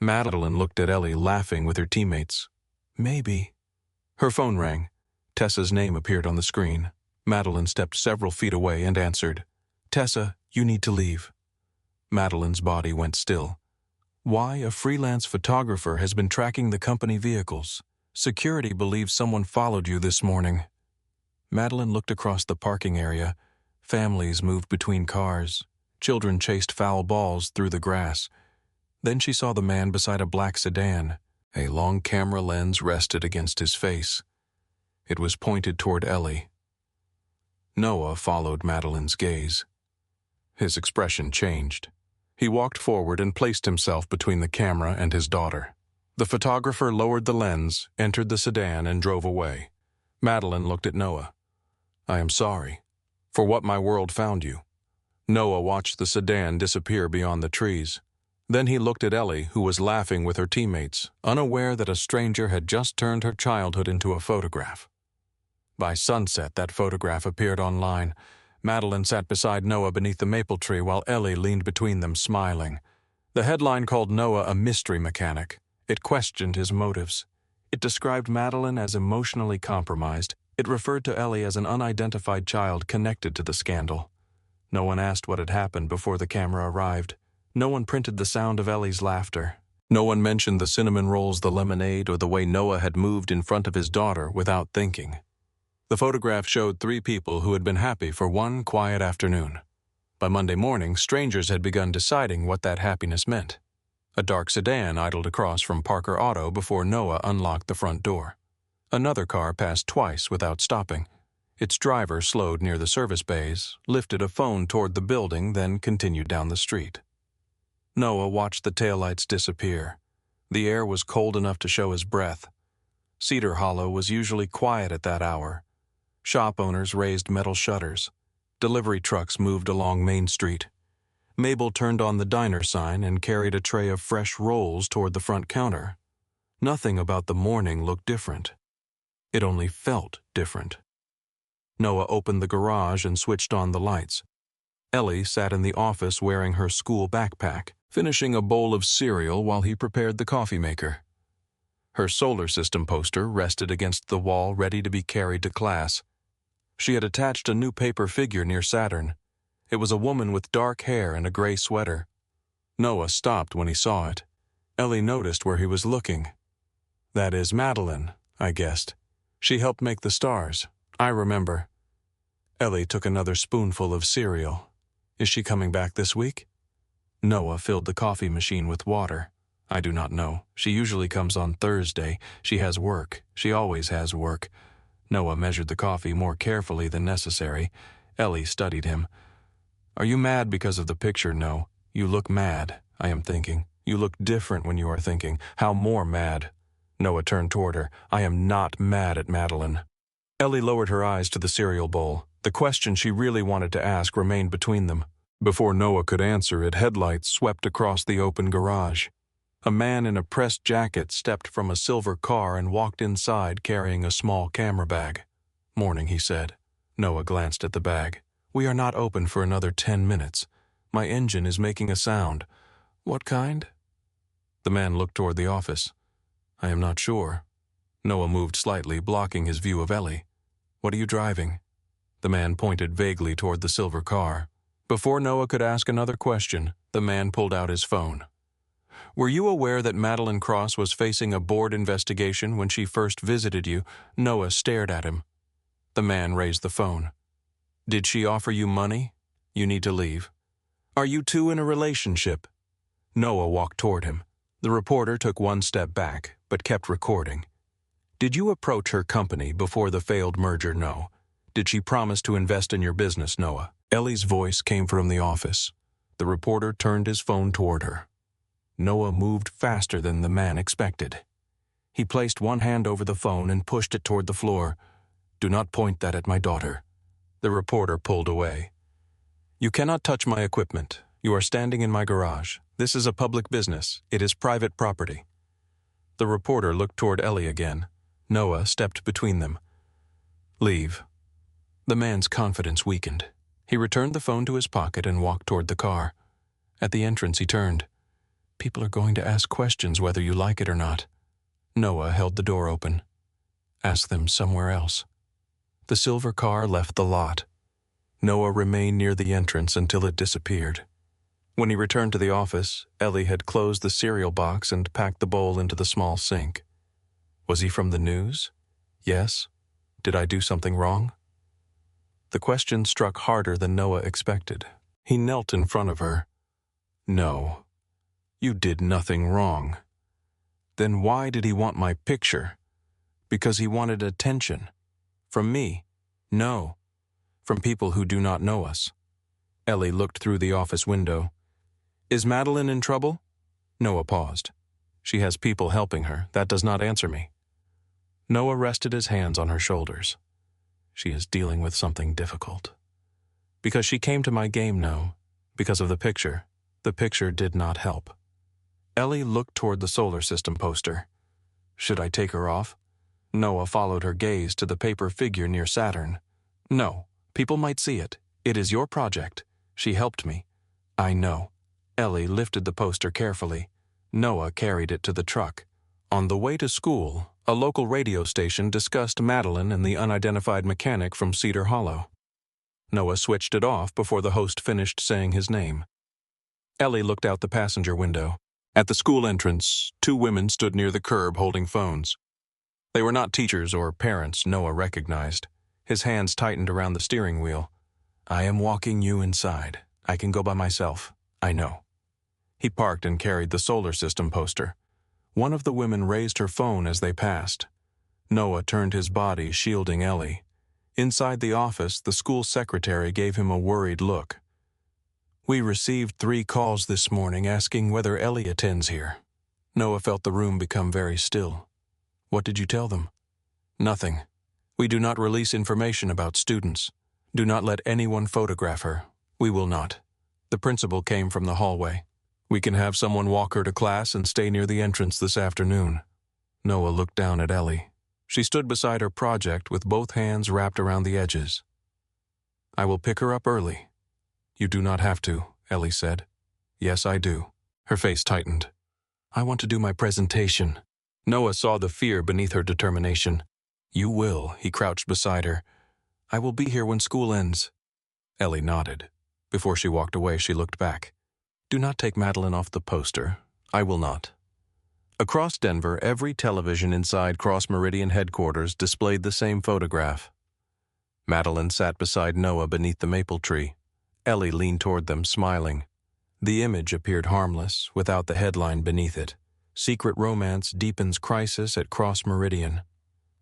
Madeline looked at Ellie, laughing with her teammates. "Maybe." Her phone rang. Tessa's name appeared on the screen. Madeline stepped several feet away and answered. "Tessa, you need to leave." Madeline's body went still. "Why, a freelance photographer has been tracking the company vehicles. Security believes someone followed you this morning." Madeline looked across the parking area. Families moved between cars. Children chased foul balls through the grass. Then she saw the man beside a black sedan. A long camera lens rested against his face. It was pointed toward Ellie. Noah followed Madeline's gaze. His expression changed. He walked forward and placed himself between the camera and his daughter. The photographer lowered the lens, entered the sedan, and drove away. Madeline looked at Noah. "I am sorry for what my world found you." Noah watched the sedan disappear beyond the trees. Then he looked at Ellie, who was laughing with her teammates, unaware that a stranger had just turned her childhood into a photograph. By sunset, that photograph appeared online. Madeline sat beside Noah beneath the maple tree while Ellie leaned between them, smiling. The headline called Noah a mystery mechanic. It questioned his motives. It described Madeline as emotionally compromised. It referred to Ellie as an unidentified child connected to the scandal. No one asked what had happened before the camera arrived. No one printed the sound of Ellie's laughter. No one mentioned the cinnamon rolls, the lemonade, or the way Noah had moved in front of his daughter without thinking. The photograph showed three people who had been happy for one quiet afternoon. By Monday morning, strangers had begun deciding what that happiness meant. A dark sedan idled across from Parker Auto before Noah unlocked the front door. Another car passed twice without stopping. Its driver slowed near the service bays, lifted a phone toward the building, then continued down the street. Noah watched the taillights disappear. The air was cold enough to show his breath. Cedar Hollow was usually quiet at that hour. Shop owners raised metal shutters. Delivery trucks moved along Main Street. Mabel turned on the diner sign and carried a tray of fresh rolls toward the front counter. Nothing about the morning looked different. It only felt different. Noah opened the garage and switched on the lights. Ellie sat in the office wearing her school backpack, finishing a bowl of cereal while he prepared the coffee maker. Her solar system poster rested against the wall, ready to be carried to class. She had attached a new paper figure near Saturn. It was a woman with dark hair and a gray sweater. Noah stopped when he saw it. Ellie noticed where he was looking. "That is Madeline," I guessed. "She helped make the stars. I remember." Ellie took another spoonful of cereal. "Is she coming back this week?" Noah filled the coffee machine with water. "I do not know. She usually comes on Thursday. She has work. She always has work." Noah measured the coffee more carefully than necessary. Ellie studied him. "Are you mad because of the picture? No. You look mad, I am thinking. You look different when you are thinking. How more mad?" Noah turned toward her. "I am not mad at Madeline." Ellie lowered her eyes to the cereal bowl. The question she really wanted to ask remained between them. Before Noah could answer it, headlights swept across the open garage. A man in a pressed jacket stepped from a silver car and walked inside carrying a small camera bag. "Morning," he said. Noah glanced at the bag. "We are not open for another 10 minutes. My engine is making a sound." "What kind?" The man looked toward the office. "I am not sure." Noah moved slightly, blocking his view of Ellie. "What are you driving?" The man pointed vaguely toward the silver car. Before Noah could ask another question, the man pulled out his phone. "Were you aware that Madeline Cross was facing a board investigation when she first visited you?" Noah stared at him. The man raised the phone. "Did she offer you money? You need to leave. Are you two in a relationship?" Noah walked toward him. The reporter took one step back, but kept recording. "Did you approach her company before the failed merger? No. Did she promise to invest in your business, Noah? Ellie's voice came from the office. The reporter turned his phone toward her. Noah moved faster than the man expected. He placed one hand over the phone and pushed it toward the floor. "Do not point that at my daughter." The reporter pulled away. "You cannot touch my equipment. You are standing in my garage. This is a public business. It is private property." The reporter looked toward Ellie again. Noah stepped between them. "Leave." The man's confidence weakened. He returned the phone to his pocket and walked toward the car. At the entrance he turned. "People are going to ask questions whether you like it or not." Noah held the door open. "Ask them somewhere else." The silver car left the lot. Noah remained near the entrance until it disappeared. When he returned to the office, Ellie had closed the cereal box and packed the bowl into the small sink. Was he from the news? Yes. Did I do something wrong? The question struck harder than Noah expected. He knelt in front of her. "No, you did nothing wrong." "Then why did he want my picture?" "Because he wanted attention." "From me?" "No, from people who do not know us." Ellie looked through the office window. "Is Madeline in trouble?" Noah paused. "She has people helping her. That does not answer me." Noah rested his hands on her shoulders. "She is dealing with something difficult." "Because she came to my game, no. Because of the picture. The picture did not help." Ellie looked toward the solar system poster. "Should I take her off?" Noah followed her gaze to the paper figure near Saturn. "No, people might see it. It is your project. She helped me." "I know." Ellie lifted the poster carefully. Noah carried it to the truck. On the way to school, a local radio station discussed Madeline and the unidentified mechanic from Cedar Hollow. Noah switched it off before the host finished saying his name. Ellie looked out the passenger window. At the school entrance, two women stood near the curb holding phones. They were not teachers or parents, Noah recognized. His hands tightened around the steering wheel. "I am walking you inside. I can go by myself. I know." He parked and carried the solar system poster. One of the women raised her phone as they passed. Noah turned his body, shielding Ellie. Inside the office, the school secretary gave him a worried look. "We received 3 calls this morning asking whether Ellie attends here." Noah felt the room become very still. "What did you tell them?" "Nothing. We do not release information about students. Do not let anyone photograph her. We will not." The principal came from the hallway. "We can have someone walk her to class and stay near the entrance this afternoon." Noah looked down at Ellie. She stood beside her project with both hands wrapped around the edges. "I will pick her up early." "You do not have to," Ellie said. "Yes, I do." Her face tightened. "I want to do my presentation." Noah saw the fear beneath her determination. "You will," he crouched beside her. "I will be here when school ends." Ellie nodded. Before she walked away, she looked back. "Do not take Madeline off the poster. I will not." Across Denver, every television inside Cross Meridian headquarters displayed the same photograph. Madeline sat beside Noah beneath the maple tree. Ellie leaned toward them, smiling. The image appeared harmless, without the headline beneath it. "Secret Romance Deepens Crisis at Cross Meridian."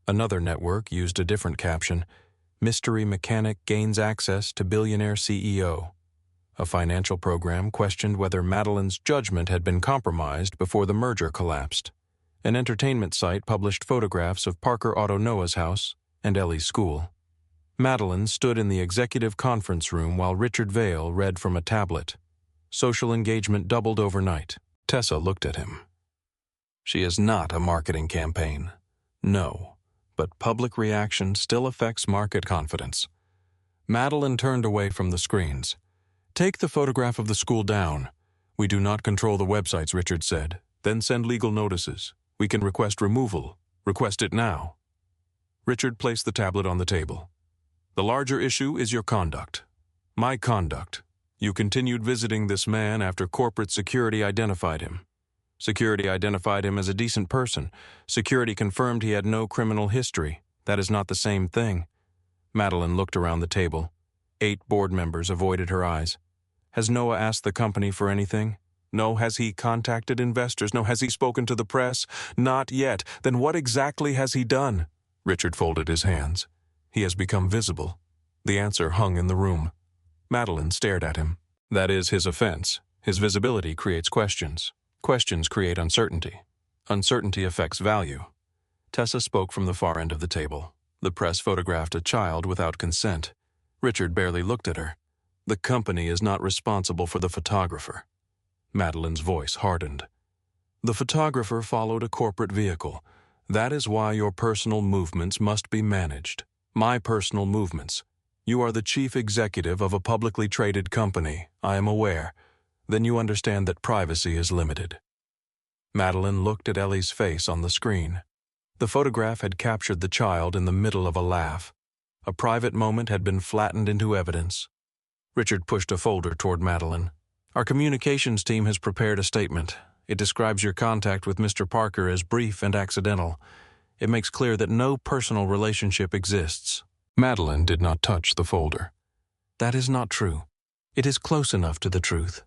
Another network used a different caption. "Mystery Mechanic Gains Access to Billionaire CEO." A financial program questioned whether Madeline's judgment had been compromised before the merger collapsed. An entertainment site published photographs of Parker Otto Noah's house and Ellie's school. Madeline stood in the executive conference room while Richard Vail read from a tablet. Social engagement doubled overnight. Tessa looked at him. "She is not a marketing campaign." "No, but public reaction still affects market confidence." Madeline turned away from the screens. "Take the photograph of the school down." "We do not control the websites," Richard said. "Then send legal notices. We can request removal. Request it now." Richard placed the tablet on the table. "The larger issue is your conduct." "My conduct. You continued visiting this man after corporate security identified him. Security identified him as a decent person. Security confirmed he had no criminal history. That is not the same thing." Madeline looked around the table. 8 board members avoided her eyes. "Has Noah asked the company for anything?" "No." "Has he contacted investors?" "No." "Has he spoken to the press?" "Not yet." "Then what exactly has he done?" Richard folded his hands. He has become visible. The answer hung in the room. Madeline stared at him. That is his offense. His visibility creates questions. Questions create uncertainty. Uncertainty affects value. Tessa spoke from the far end of the table. The press photographed a child without consent. Richard barely looked at her. The company is not responsible for the photographer. Madeline's voice hardened. The photographer followed a corporate vehicle. That is why your personal movements must be managed. My personal movements. You are the chief executive of a publicly traded company, I am aware. Then you understand that privacy is limited. Madeline looked at Ellie's face on the screen. The photograph had captured the child in the middle of a laugh. A private moment had been flattened into evidence. Richard pushed a folder toward Madeline. Our communications team has prepared a statement. It describes your contact with Mr. Parker as brief and accidental. It makes clear that no personal relationship exists. Madeline did not touch the folder. That is not true. It is close enough to the truth.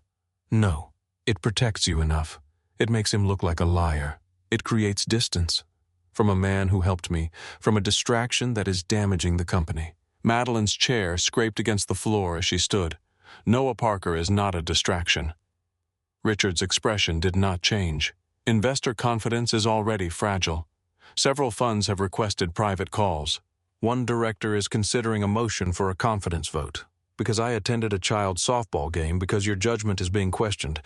No, it protects you enough. It makes him look like a liar. It creates distance. From a man who helped me, from a distraction that is damaging the company. Madeline's chair scraped against the floor as she stood. Noah Parker is not a distraction. Richard's expression did not change. Investor confidence is already fragile. Several funds have requested private calls. One director is considering a motion for a confidence vote. Because I attended a child softball game because your judgment is being questioned.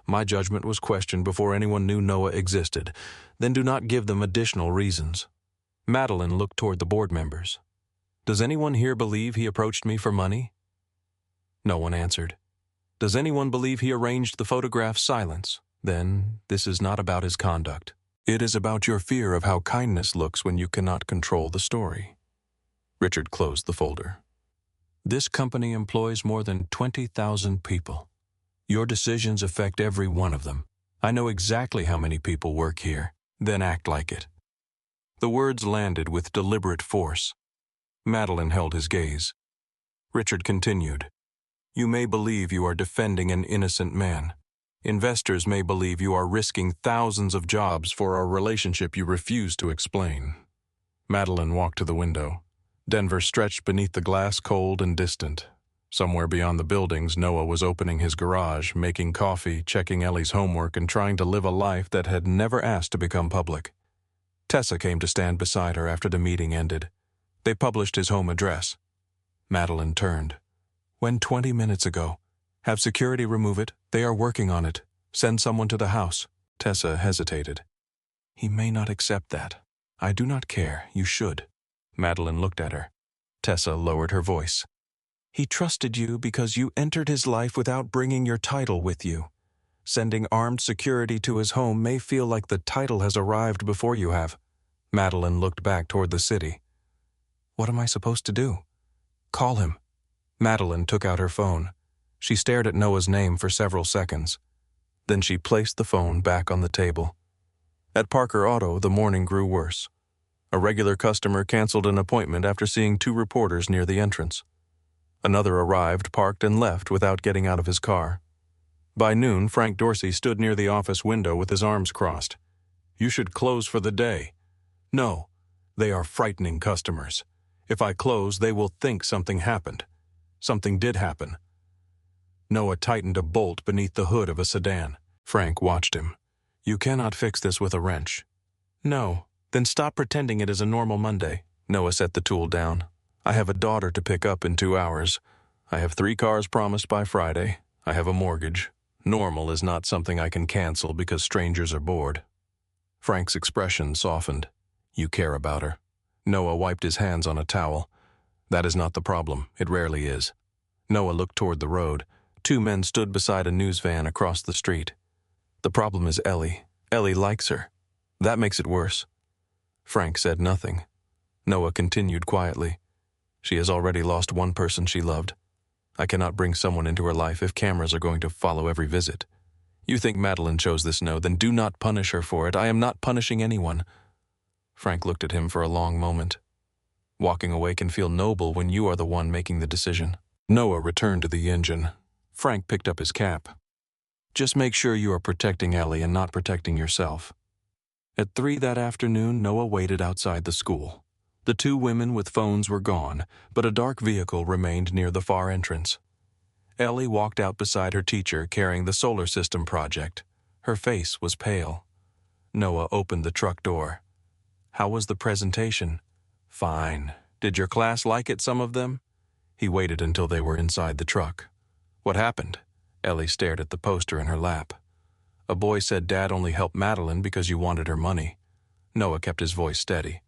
My judgment was questioned before anyone knew Noah existed. Then do not give them additional reasons. Madeline looked toward the board members. Does anyone here believe he approached me for money? No one answered. Does anyone believe he arranged the photograph's silence? Then this is not about his conduct. It is about your fear of how kindness looks when you cannot control the story. Richard closed the folder. This company employs more than 20,000 people. Your decisions affect every one of them. I know exactly how many people work here. Then act like it. The words landed with deliberate force. Madeline held his gaze. Richard continued. You may believe you are defending an innocent man. Investors may believe you are risking thousands of jobs for a relationship you refuse to explain. Madeline walked to the window. Denver stretched beneath the glass, cold and distant. Somewhere beyond the buildings, Noah was opening his garage, making coffee, checking Ellie's homework, and trying to live a life that had never asked to become public. Tessa came to stand beside her after the meeting ended. They published his home address. Madeline turned. When 20 minutes ago. Have security remove it. They are working on it. Send someone to the house. Tessa hesitated. He may not accept that. I do not care. You should. Madeline looked at her. Tessa lowered her voice. He trusted you because you entered his life without bringing your title with you. Sending armed security to his home may feel like the title has arrived before you have. Madeline looked back toward the city. What am I supposed to do? Call him. Madeline took out her phone. She stared at Noah's name for several seconds. Then she placed the phone back on the table. At Parker Auto, the morning grew worse. A regular customer canceled an appointment after seeing 2 reporters near the entrance. Another arrived, parked, and left without getting out of his car. By noon, Frank Dorsey stood near the office window with his arms crossed. You should close for the day. No, they are frightening customers. If I close, they will think something happened. Something did happen. Noah tightened a bolt beneath the hood of a sedan. Frank watched him. You cannot fix this with a wrench. No, then stop pretending it is a normal Monday. Noah set the tool down. I have a daughter to pick up in 2 hours. I have 3 cars promised by Friday. I have a mortgage. Normal is not something I can cancel because strangers are bored. Frank's expression softened. You care about her. Noah wiped his hands on a towel. That is not the problem. It rarely is. Noah looked toward the road. 2 men stood beside a news van across the street. The problem is Ellie. Ellie likes her. That makes it worse. Frank said nothing. Noah continued quietly. She has already lost one person she loved. I cannot bring someone into her life if cameras are going to follow every visit. You think Madeline chose this no, then do not punish her for it. I am not punishing anyone. Frank looked at him for a long moment. Walking away can feel noble when you are the one making the decision. Noah returned to the engine. Frank picked up his cap. Just make sure you are protecting Ellie and not protecting yourself. At 3 that afternoon, Noah waited outside the school. The two women with phones were gone, but a dark vehicle remained near the far entrance. Ellie walked out beside her teacher carrying the solar system project. Her face was pale. Noah opened the truck door. "How was the presentation?" "Fine. Did your class like it, some of them?" He waited until they were inside the truck. "What happened?" Ellie stared at the poster in her lap. "A boy said Dad only helped Madeline because you wanted her money." Noah kept his voice steady.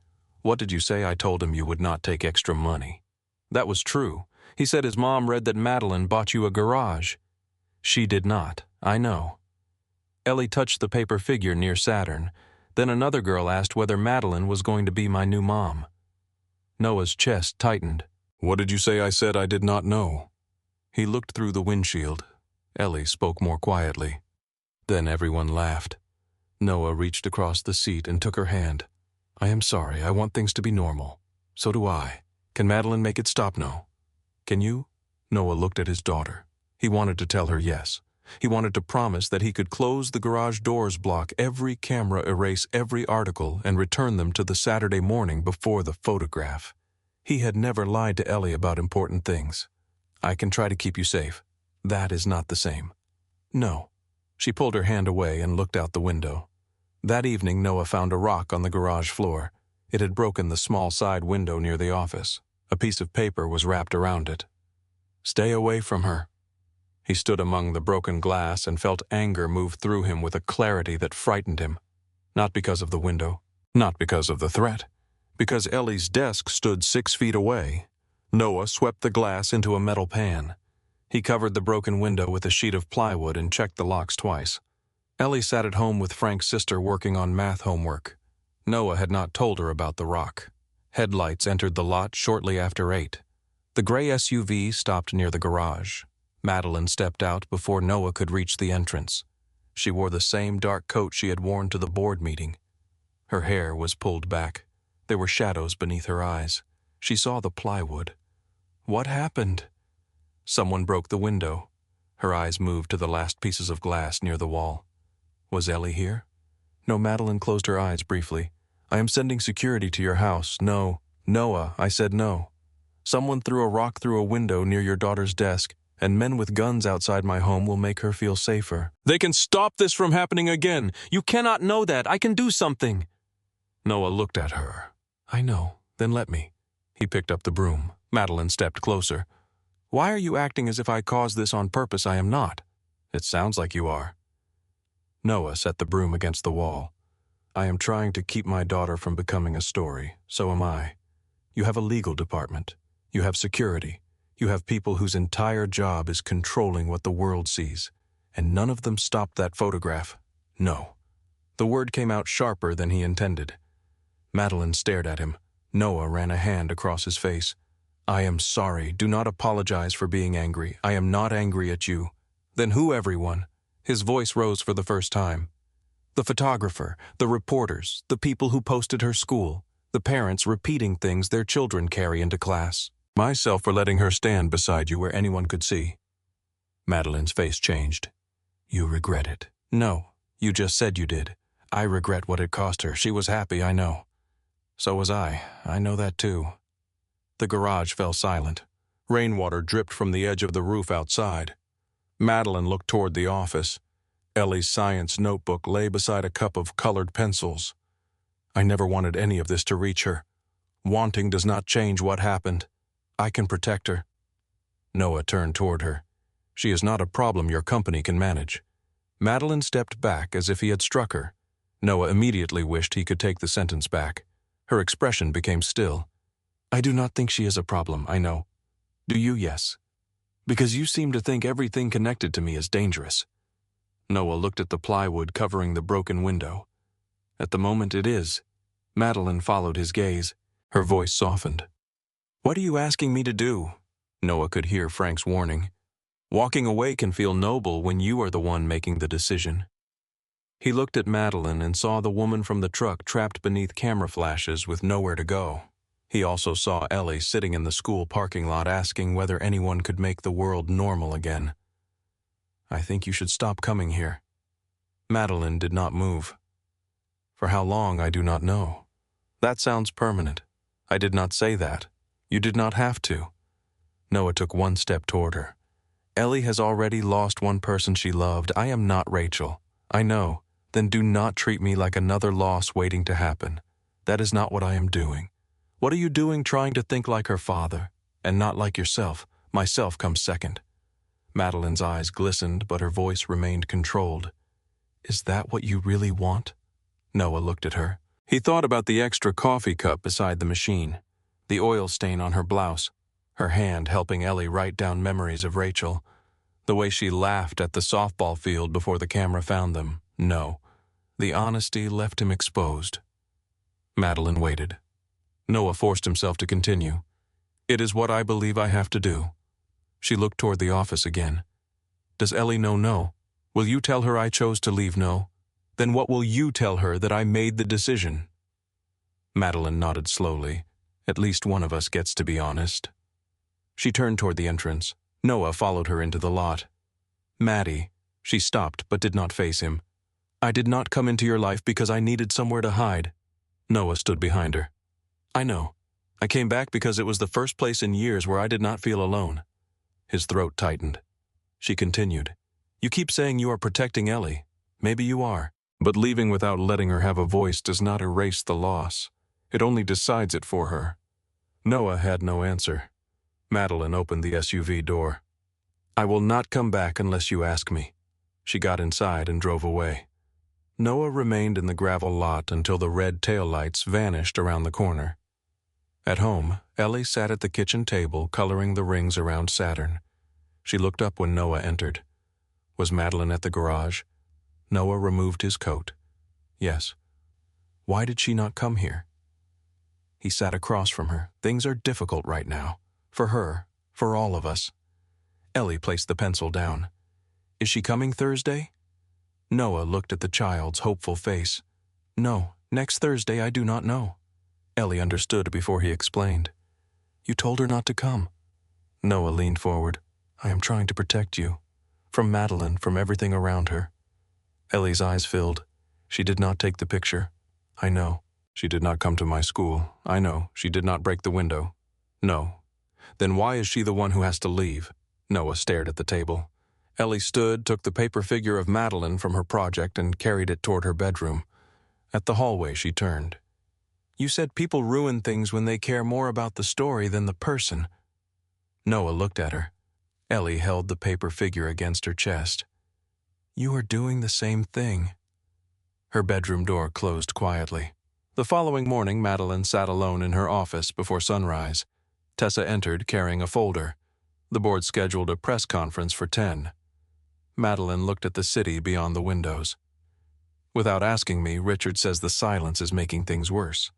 "What did you say? I told him you would not take extra money." "That was true. He said his mom read that Madeline bought you a garage." "She did not. I know." Ellie touched the paper figure near Saturn. Then another girl asked whether Madeline was going to be my new mom. Noah's chest tightened. "What did you say I said I did not know?" He looked through the windshield. Ellie spoke more quietly. Then everyone laughed. Noah reached across the seat and took her hand. "I am sorry. I want things to be normal. So do I. Can Madeline make it stop now? Can you?" Noah looked at his daughter. He wanted to tell her yes. He wanted to promise that he could close the garage doors, block every camera, erase every article, and return them to the Saturday morning before the photograph. He had never lied to Ellie about important things. "I can try to keep you safe. That is not the same." "No." She pulled her hand away and looked out the window. That evening, Noah found a rock on the garage floor. It had broken the small side window near the office. A piece of paper was wrapped around it. "Stay away from her." He stood among the broken glass and felt anger move through him with a clarity that frightened him. Not because of the window, not because of the threat, because Ellie's desk stood 6 feet away. Noah swept the glass into a metal pan. He covered the broken window with a sheet of plywood and checked the locks twice. Ellie sat at home with Frank's sister working on math homework. Noah had not told her about the rock. Headlights entered the lot shortly after 8. The gray SUV stopped near the garage. Madeline stepped out before Noah could reach the entrance. She wore the same dark coat she had worn to the board meeting. Her hair was pulled back. There were shadows beneath her eyes. She saw the plywood. "What happened?" Someone broke the window. Her eyes moved to the last pieces of glass near the wall. Was Ellie here? No. Madeline closed her eyes briefly. "I am sending security to your house. No. Noah, I said no. Someone threw a rock through a window near your daughter's desk, and men with guns outside my home will make her feel safer." "They can stop this from happening again. You cannot know that. I can do something." Noah looked at her. "I know. Then let me." He picked up the broom. Madeline stepped closer. "Why are you acting as if I caused this on purpose? I am not." "It sounds like you are." Noah set the broom against the wall. "I am trying to keep my daughter from becoming a story. So am I. You have a legal department. You have security. You have people whose entire job is controlling what the world sees. And none of them stopped that photograph. No." The word came out sharper than he intended. Madeline stared at him. Noah ran a hand across his face. "I am sorry. Do not apologize for being angry. I am not angry at you." "Then who, everyone?" His voice rose for the first time. "The photographer, the reporters, the people who posted her school, the parents repeating things their children carry into class. Myself for letting her stand beside you where anyone could see." Madeline's face changed. "You regret it." "No, you just said you did. I regret what it cost her. She was happy, I know." "So was I. I know that too." The garage fell silent. Rainwater dripped from the edge of the roof outside. Madeline looked toward the office. Ellie's science notebook lay beside a cup of colored pencils. "I never wanted any of this to reach her. Wanting does not change what happened. I can protect her." Noah turned toward her. "She is not a problem your company can manage." Madeline stepped back as if he had struck her. Noah immediately wished he could take the sentence back. Her expression became still. "I do not think she is a problem, I know. Do you? Yes. Because you seem to think everything connected to me is dangerous." Noah looked at the plywood covering the broken window. "At the moment it is." Madeline followed his gaze. Her voice softened. "What are you asking me to do?" Noah could hear Frank's warning. "Walking away can feel noble when you are the one making the decision." He looked at Madeline and saw the woman from the truck trapped beneath camera flashes with nowhere to go. He also saw Ellie sitting in the school parking lot asking whether anyone could make the world normal again. "I think you should stop coming here." Madeline did not move. "For how long, I do not know." "That sounds permanent. I did not say that. You did not have to. Noah took one step toward her. Ellie has already lost one person she loved. I am not Rachel. I know. Then do not treat me like another loss waiting to happen. That is not what I am doing. What are you doing trying to think like her father, and not like yourself? Myself comes second. Madeline's eyes glistened, but her voice remained controlled. Is that what you really want? Noah looked at her. He thought about the extra coffee cup beside the machine, the oil stain on her blouse, her hand helping Ellie write down memories of Rachel, the way she laughed at the softball field before the camera found them. No. The honesty left him exposed. Madeline waited. Noah forced himself to continue. It is what I believe I have to do. She looked toward the office again. Does Ellie know no? Will you tell her I chose to leave no? Then what will you tell her that I made the decision? Madeline nodded slowly. At least one of us gets to be honest. She turned toward the entrance. Noah followed her into the lot. Maddie. She stopped but did not face him. I did not come into your life because I needed somewhere to hide. Noah stood behind her. I know. I came back because it was the first place in years where I did not feel alone. His throat tightened. She continued. You keep saying you are protecting Ellie. Maybe you are. But leaving without letting her have a voice does not erase the loss. It only decides it for her. Noah had no answer. Madeline opened the SUV door. I will not come back unless you ask me. She got inside and drove away. Noah remained in the gravel lot until the red taillights vanished around the corner. At home, Ellie sat at the kitchen table coloring the rings around Saturn. She looked up when Noah entered. Was Madeline at the garage? Noah removed his coat. Yes. Why did she not come here? He sat across from her. Things are difficult right now. For her, for all of us. Ellie placed the pencil down. Is she coming Thursday? Noah looked at the child's hopeful face. No, next Thursday I do not know. Ellie understood before he explained. You told her not to come. Noah leaned forward. I am trying to protect you. From Madeline, from everything around her. Ellie's eyes filled. She did not take the picture. I know. She did not come to my school. I know. She did not break the window. No. Then why is she the one who has to leave? Noah stared at the table. Ellie stood, took the paper figure of Madeline from her project and carried it toward her bedroom. At the hallway she turned. You said people ruin things when they care more about the story than the person. Noah looked at her. Ellie held the paper figure against her chest. You are doing the same thing. Her bedroom door closed quietly. The following morning, Madeline sat alone in her office before sunrise. Tessa entered carrying a folder. The board scheduled a press conference for 10. Madeline looked at the city beyond the windows. Without asking me, Richard says the silence is making things worse.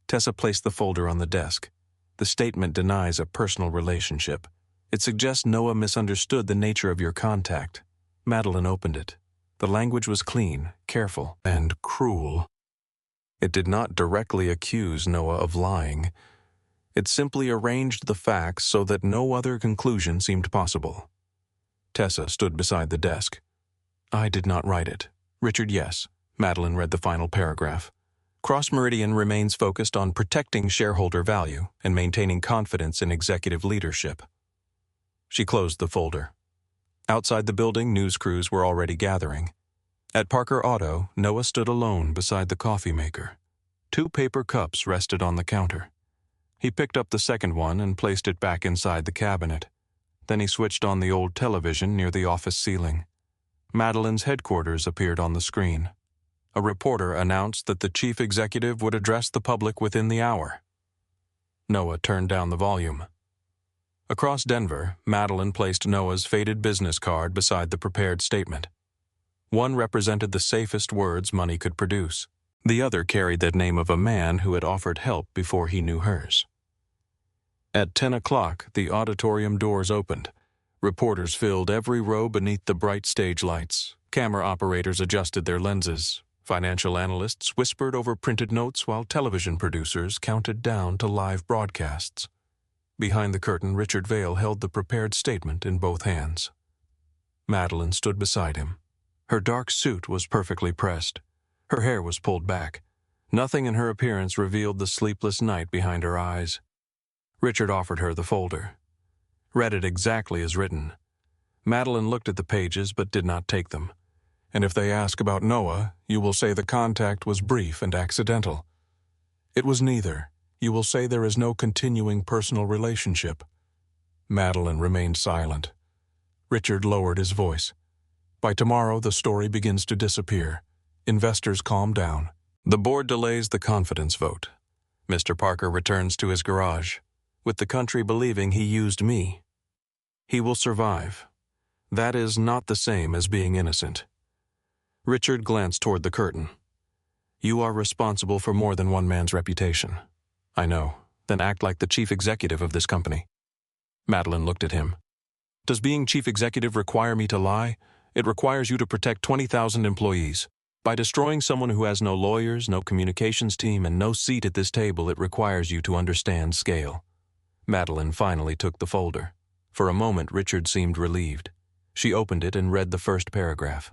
Tessa placed the folder on the desk. The statement denies a personal relationship. It suggests Noah misunderstood the nature of your contact. Madeline opened it. The language was clean, careful, and cruel. It did not directly accuse Noah of lying. It simply arranged the facts so that no other conclusion seemed possible. Tessa stood beside the desk. I did not write it. Richard, yes. Madeline read the final paragraph. Cross Meridian remains focused on protecting shareholder value and maintaining confidence in executive leadership. She closed the folder. Outside the building, news crews were already gathering. At Parker Auto, Noah stood alone beside the coffee maker. 2 paper cups rested on the counter. He picked up the second one and placed it back inside the cabinet. Then he switched on the old television near the office ceiling. Madeline's headquarters appeared on the screen. A reporter announced that the chief executive would address the public within the hour. Noah turned down the volume. Across Denver, Madeline placed Noah's faded business card beside the prepared statement. One represented the safest words money could produce. The other carried the name of a man who had offered help before he knew hers. At 10 o'clock, the auditorium doors opened. Reporters filled every row beneath the bright stage lights. Camera operators adjusted their lenses. Financial analysts whispered over printed notes while television producers counted down to live broadcasts. Behind the curtain, Richard Vail held the prepared statement in both hands. Madeline stood beside him. Her dark suit was perfectly pressed. Her hair was pulled back. Nothing in her appearance revealed the sleepless night behind her eyes. Richard offered her the folder. Read it exactly as written. Madeline looked at the pages but did not take them. And if they ask about Noah, you will say the contact was brief and accidental. It was neither. You will say there is no continuing personal relationship. Madeline remained silent. Richard lowered his voice. By tomorrow, the story begins to disappear. Investors calm down. The board delays the confidence vote. Mr. Parker returns to his garage, with the country believing he used me. He will survive. That is not the same as being innocent. Richard glanced toward the curtain. You are responsible for more than one man's reputation. I know. Then act like the chief executive of this company. Madeline looked at him. Does being chief executive require me to lie? It requires you to protect 20,000 employees. By destroying someone who has no lawyers, no communications team, and no seat at this table, it requires you to understand scale. Madeline finally took the folder. For a moment, Richard seemed relieved. She opened it and read the first paragraph.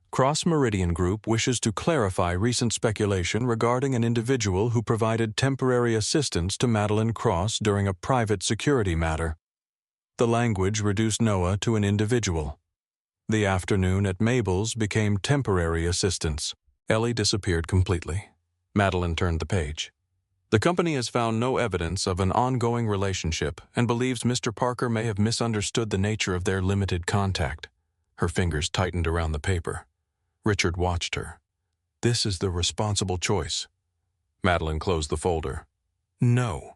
Cross Meridian Group wishes to clarify recent speculation regarding an individual who provided temporary assistance to Madeline Cross during a private security matter. The language reduced Noah to an individual. The afternoon at Mabel's became temporary assistance. Ellie disappeared completely. Madeline turned the page. The company has found no evidence of an ongoing relationship and believes Mr. Parker may have misunderstood the nature of their limited contact. Her fingers tightened around the paper. Richard watched her. This is the responsible choice. Madeline closed the folder. No.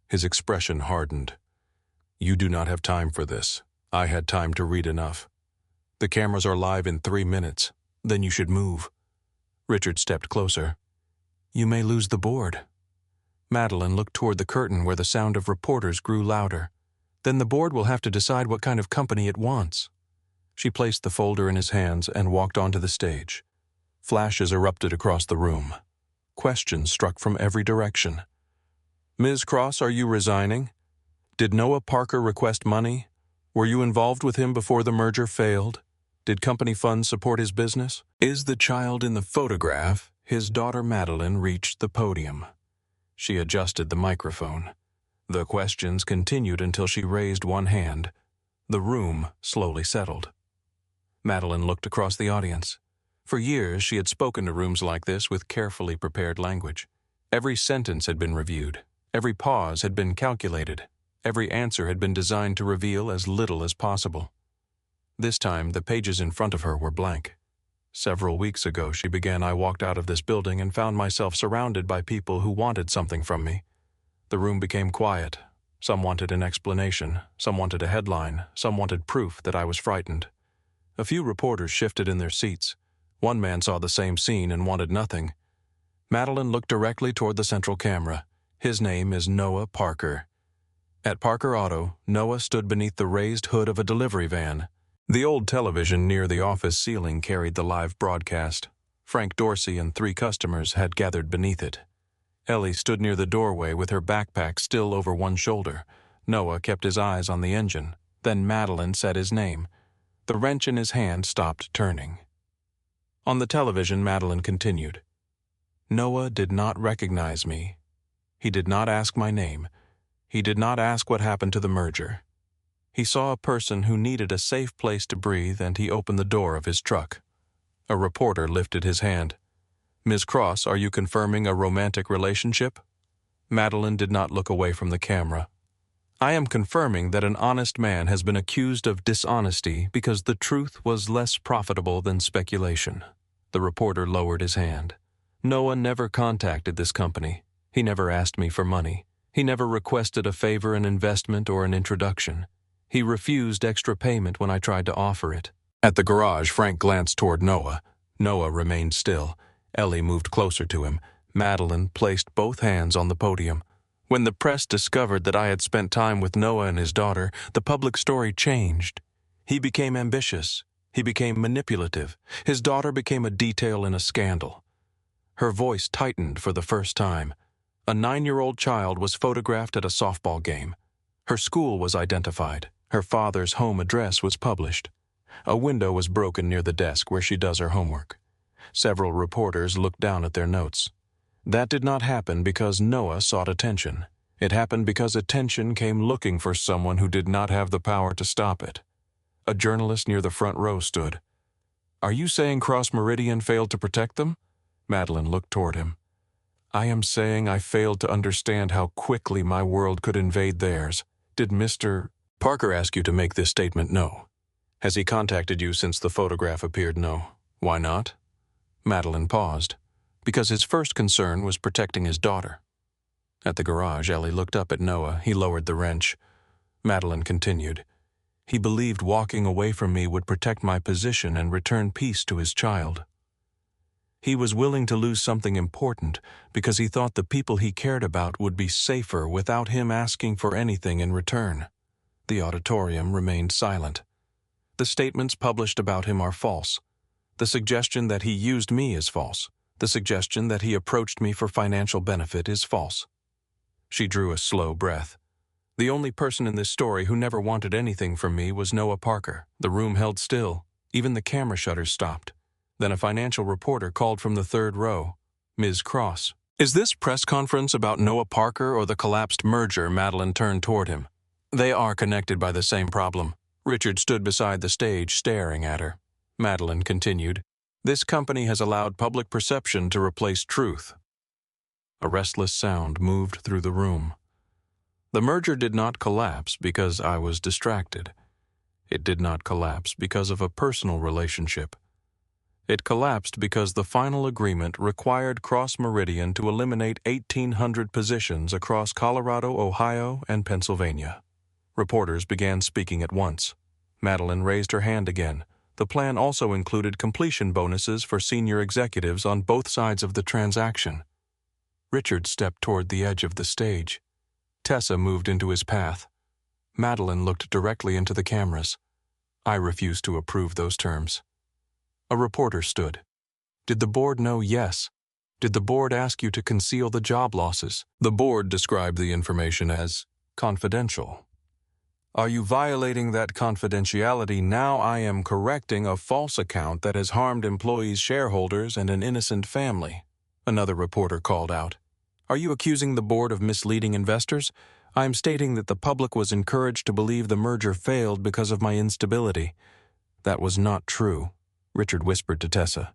His expression hardened. You do not have time for this. I had time to read enough. The cameras are live in 3 minutes. Then you should move. Richard stepped closer. You may lose the board. Madeline looked toward the curtain where the sound of reporters grew louder. Then the board will have to decide what kind of company it wants. She placed the folder in his hands and walked onto the stage. Flashes erupted across the room. Questions struck from every direction. Ms. Cross, are you resigning? Did Noah Parker request money? Were you involved with him before the merger failed? Did company funds support his business? Is the child in the photograph? His daughter Madeline reached the podium. She adjusted the microphone. The questions continued until she raised one hand. The room slowly settled. Madeline looked across the audience. For years, she had spoken to rooms like this with carefully prepared language. Every sentence had been reviewed. Every pause had been calculated. Every answer had been designed to reveal as little as possible. This time, the pages in front of her were blank. Several weeks ago, she began, I walked out of this building and found myself surrounded by people who wanted something from me. The room became quiet. Some wanted an explanation. Some wanted a headline. Some wanted proof that I was frightened. A few reporters shifted in their seats. One man saw the same scene and wanted nothing. Madeline looked directly toward the central camera. His name is Noah Parker. At Parker Auto, Noah stood beneath the raised hood of a delivery van. The old television near the office ceiling carried the live broadcast. Frank Dorsey and 3 customers had gathered beneath it. Ellie stood near the doorway with her backpack still over one shoulder. Noah kept his eyes on the engine. Then Madeline said his name. The wrench in his hand stopped turning. On the television, Madeline continued. Noah did not recognize me. He did not ask my name. He did not ask what happened to the merger. He saw a person who needed a safe place to breathe, and he opened the door of his truck. A reporter lifted his hand. Ms. Cross, are you confirming a romantic relationship? Madeline did not look away from the camera. I am confirming that an honest man has been accused of dishonesty because the truth was less profitable than speculation. The reporter lowered his hand. Noah never contacted this company. He never asked me for money. He never requested a favor, an investment, or an introduction. He refused extra payment when I tried to offer it. At the garage, Frank glanced toward Noah. Noah remained still. Ellie moved closer to him. Madeline placed both hands on the podium. When the press discovered that I had spent time with Noah and his daughter, the public story changed. He became ambitious. He became manipulative. His daughter became a detail in a scandal. Her voice tightened for the first time. A 9-year-old child was photographed at a softball game. Her school was identified. Her father's home address was published. A window was broken near the desk where she does her homework. Several reporters looked down at their notes. That did not happen because Noah sought attention. It happened because attention came looking for someone who did not have the power to stop it. A journalist near the front row stood. "Are you saying Cross Meridian failed to protect them?" Madeline looked toward him. "I am saying I failed to understand how quickly my world could invade theirs. Did Mr. Parker ask you to make this statement? No. Has he contacted you since the photograph appeared? No. Why not?" Madeline paused. Because his first concern was protecting his daughter. At the garage, Ellie looked up at Noah. He lowered the wrench. Madeline continued. "He believed walking away from me would protect my position and return peace to his child. He was willing to lose something important because he thought the people he cared about would be safer without him asking for anything in return." The auditorium remained silent. "The statements published about him are false. The suggestion that he used me is false. The suggestion that he approached me for financial benefit is false." She drew a slow breath. "The only person in this story who never wanted anything from me was Noah Parker." The room held still. Even the camera shutters stopped. Then a financial reporter called from the third row. "Ms. Cross." "Is this press conference about Noah Parker or the collapsed merger?" Madeline turned toward him. "They are connected by the same problem." Richard stood beside the stage, staring at her. Madeline continued, "This company has allowed public perception to replace truth." A restless sound moved through the room. "The merger did not collapse because I was distracted. It did not collapse because of a personal relationship. It collapsed because the final agreement required Cross Meridian to eliminate 1,800 positions across Colorado, Ohio, and Pennsylvania." Reporters began speaking at once. Madeline raised her hand again. The plan also included completion bonuses for senior executives on both sides of the transaction. Richard stepped toward the edge of the stage. Tessa moved into his path. Madeline looked directly into the cameras. "I refuse to approve those terms." A reporter stood. "Did the board know?" "Yes." "Did the board ask you to conceal the job losses?" "The board described the information as confidential." "Are you violating that confidentiality now? I am correcting a false account that has harmed employees, shareholders, and an innocent family," another reporter called out. "Are you accusing the board of misleading investors? I am stating that the public was encouraged to believe the merger failed because of my instability." "That was not true," Richard whispered to Tessa.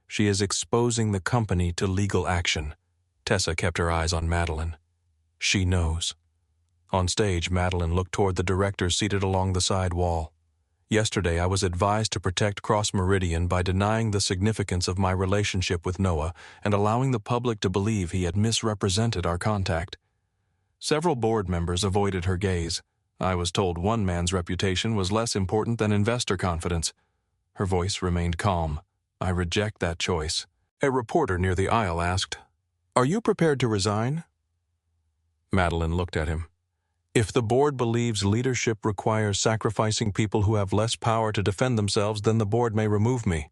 "She is exposing the company to legal action." Tessa kept her eyes on Madeline. "She knows." On stage, Madeline looked toward the directors seated along the side wall. "Yesterday, I was advised to protect Cross Meridian by denying the significance of my relationship with Noah and allowing the public to believe he had misrepresented our contact." Several board members avoided her gaze. "I was told one man's reputation was less important than investor confidence." Her voice remained calm. "I reject that choice." A reporter near the aisle asked, "Are you prepared to resign?" Madeline looked at him. "If the board believes leadership requires sacrificing people who have less power to defend themselves, then the board may remove me."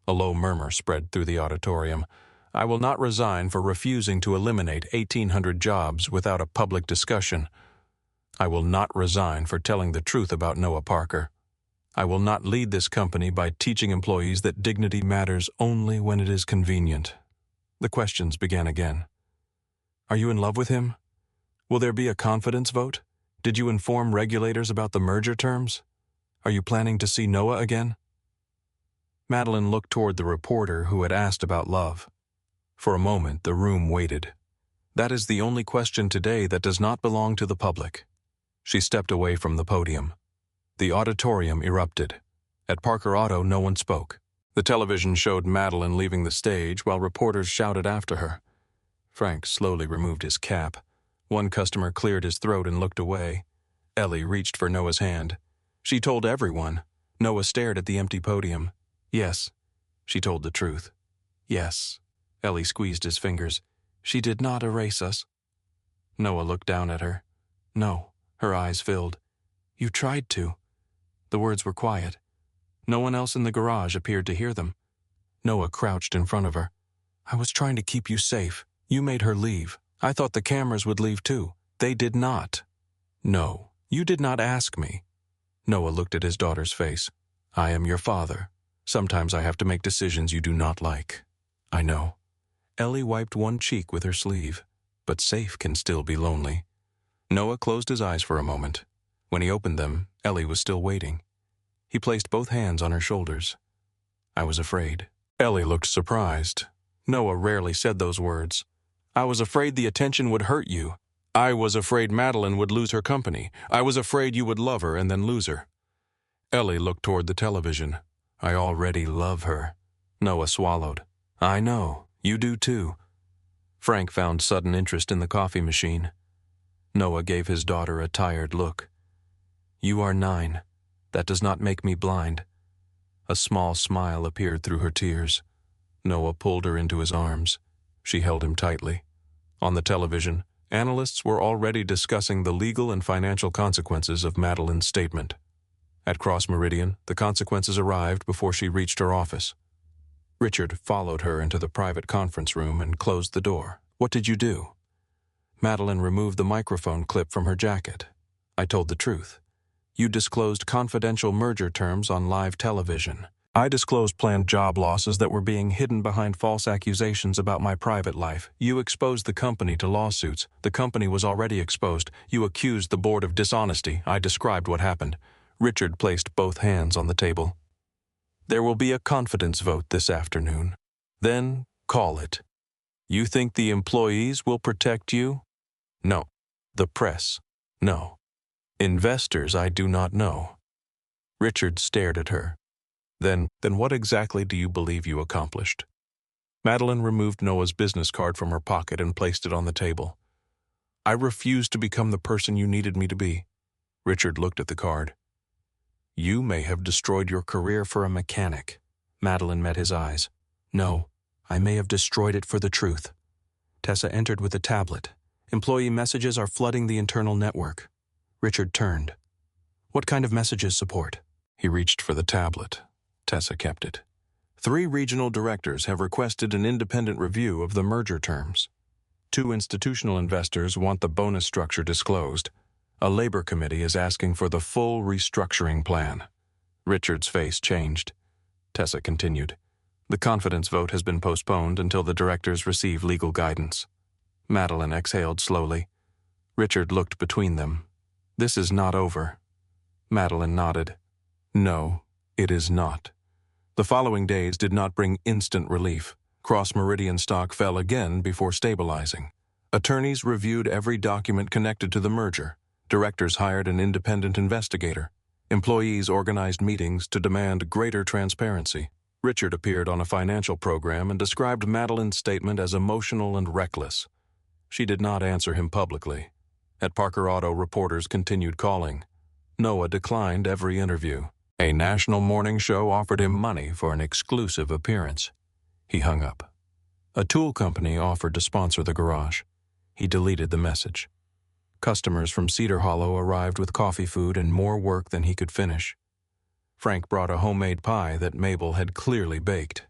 A low murmur spread through the auditorium. "I will not resign for refusing to eliminate 1,800 jobs without a public discussion. I will not resign for telling the truth about Noah Parker. I will not lead this company by teaching employees that dignity matters only when it is convenient." The questions began again. "Are you in love with him? Will there be a confidence vote? Did you inform regulators about the merger terms? Are you planning to see Noah again?" Madeline looked toward the reporter who had asked about love. For a moment, the room waited. "That is the only question today that does not belong to the public." She stepped away from the podium. The auditorium erupted. At Parker Auto, no one spoke. The television showed Madeline leaving the stage while reporters shouted after her. Frank slowly removed his cap. One customer cleared his throat and looked away. Ellie reached for Noah's hand. She told everyone. Noah stared at the empty podium. "Yes." She told the truth. "Yes." Ellie squeezed his fingers. "She did not erase us." Noah looked down at her. "No." Her eyes filled. "You tried to." The words were quiet. No one else in the garage appeared to hear them. Noah crouched in front of her. "I was trying to keep you safe. You made her leave. I thought the cameras would leave too. They did not." "No, you did not ask me." Noah looked at his daughter's face. "I am your father. Sometimes I have to make decisions you do not like. I know." Ellie wiped one cheek with her sleeve, but safe can still be lonely. Noah closed his eyes for a moment. When he opened them, Ellie was still waiting. He placed both hands on her shoulders. I was afraid. Ellie looked surprised. Noah rarely said those words. I was afraid the attention would hurt you. I was afraid Madeline would lose her company. I was afraid you would love her and then lose her. Ellie looked toward the television. I already love her. Noah swallowed. I know, you do too. Frank found sudden interest in the coffee machine. Noah gave his daughter a tired look. You are 9. That does not make me blind. A small smile appeared through her tears. Noah pulled her into his arms. She held him tightly. On the television, analysts were already discussing the legal and financial consequences of Madeline's statement. At Cross Meridian, the consequences arrived before she reached her office. Richard followed her into the private conference room and closed the door. What did you do? Madeline removed the microphone clip from her jacket. I told the truth. You disclosed confidential merger terms on live television. I disclosed planned job losses that were being hidden behind false accusations about my private life. You exposed the company to lawsuits. The company was already exposed. You accused the board of dishonesty. I described what happened. Richard placed both hands on the table. There will be a confidence vote this afternoon. Then call it. You think the employees will protect you? No. The press? No. Investors I do not know. Richard stared at her. Then what exactly do you believe you accomplished? Madeline removed Noah's business card from her pocket and placed it on the table. I refused to become the person you needed me to be. Richard looked at the card. You may have destroyed your career for a mechanic. Madeline met his eyes. No, I may have destroyed it for the truth. Tessa entered with a tablet. Employee messages are flooding the internal network. Richard turned. What kind of messages support? He reached for the tablet. Tessa kept it. 3 regional directors have requested an independent review of the merger terms. 2 institutional investors want the bonus structure disclosed. A labor committee is asking for the full restructuring plan. Richard's face changed. Tessa continued. The confidence vote has been postponed until the directors receive legal guidance. Madeline exhaled slowly. Richard looked between them. This is not over. Madeline nodded. No, it is not. The following days did not bring instant relief. Cross Meridian stock fell again before stabilizing. Attorneys reviewed every document connected to the merger. Directors hired an independent investigator. Employees organized meetings to demand greater transparency. Richard appeared on a financial program and described Madeline's statement as emotional and reckless. She did not answer him publicly. At Parker Auto, reporters continued calling. Noah declined every interview. A national morning show offered him money for an exclusive appearance. He hung up. A tool company offered to sponsor the garage. He deleted the message. Customers from Cedar Hollow arrived with coffee food and more work than he could finish. Frank brought a homemade pie that Mabel had clearly baked.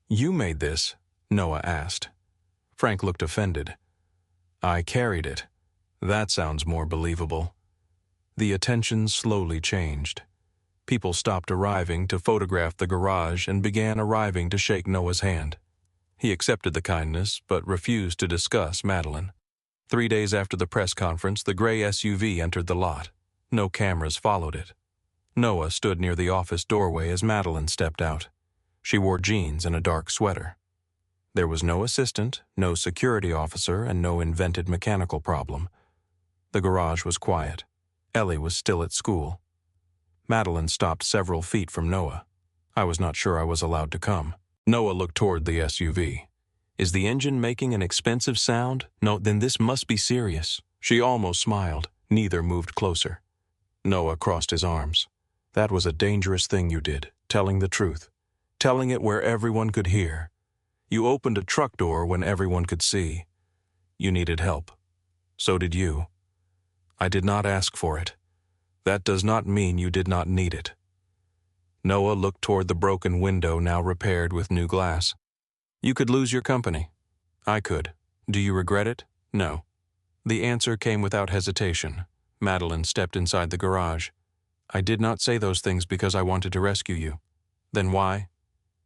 You made this? Noah asked. Frank looked offended. I carried it. That sounds more believable. The attention slowly changed. People stopped arriving to photograph the garage and began arriving to shake Noah's hand. He accepted the kindness, but refused to discuss Madeline. 3 days after the press conference, the gray SUV entered the lot. No cameras followed it. Noah stood near the office doorway as Madeline stepped out. She wore jeans and a dark sweater. There was no assistant, no security officer, and no invented mechanical problem. The garage was quiet. Ellie was still at school. Madeline stopped several feet from Noah. I was not sure I was allowed to come. Noah looked toward the SUV. Is the engine making an expensive sound? No, then this must be serious. She almost smiled. Neither moved closer. Noah crossed his arms. That was a dangerous thing you did, telling the truth. Telling it where everyone could hear. You opened a truck door when everyone could see. You needed help. So did you. I did not ask for it. That does not mean you did not need it. Noah looked toward the broken window now repaired with new glass. You could lose your company. I could. Do you regret it? No. The answer came without hesitation. Madeline stepped inside the garage. I did not say those things because I wanted to rescue you. Then why?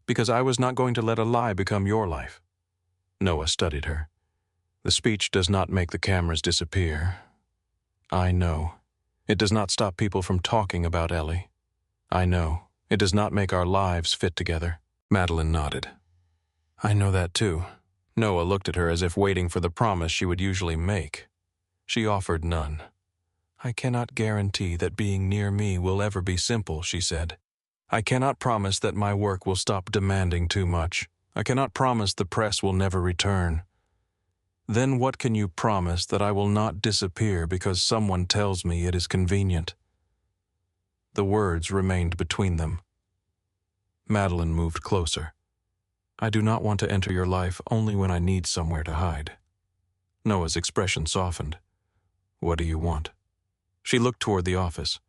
Because I was not going to let a lie become your life. Noah studied her. The speech does not make the cameras disappear. I know. It does not stop people from talking about Ellie. I know. It does not make our lives fit together. Madeline nodded. I know that too. Noah looked at her as if waiting for the promise she would usually make. She offered none. I cannot guarantee that being near me will ever be simple, she said. I cannot promise that my work will stop demanding too much. I cannot promise the press will never return. Then what can you promise that I will not disappear because someone tells me it is convenient? The words remained between them. Madeline moved closer. I do not want to enter your life only when I need somewhere to hide. Noah's expression softened. What do you want? She looked toward the office.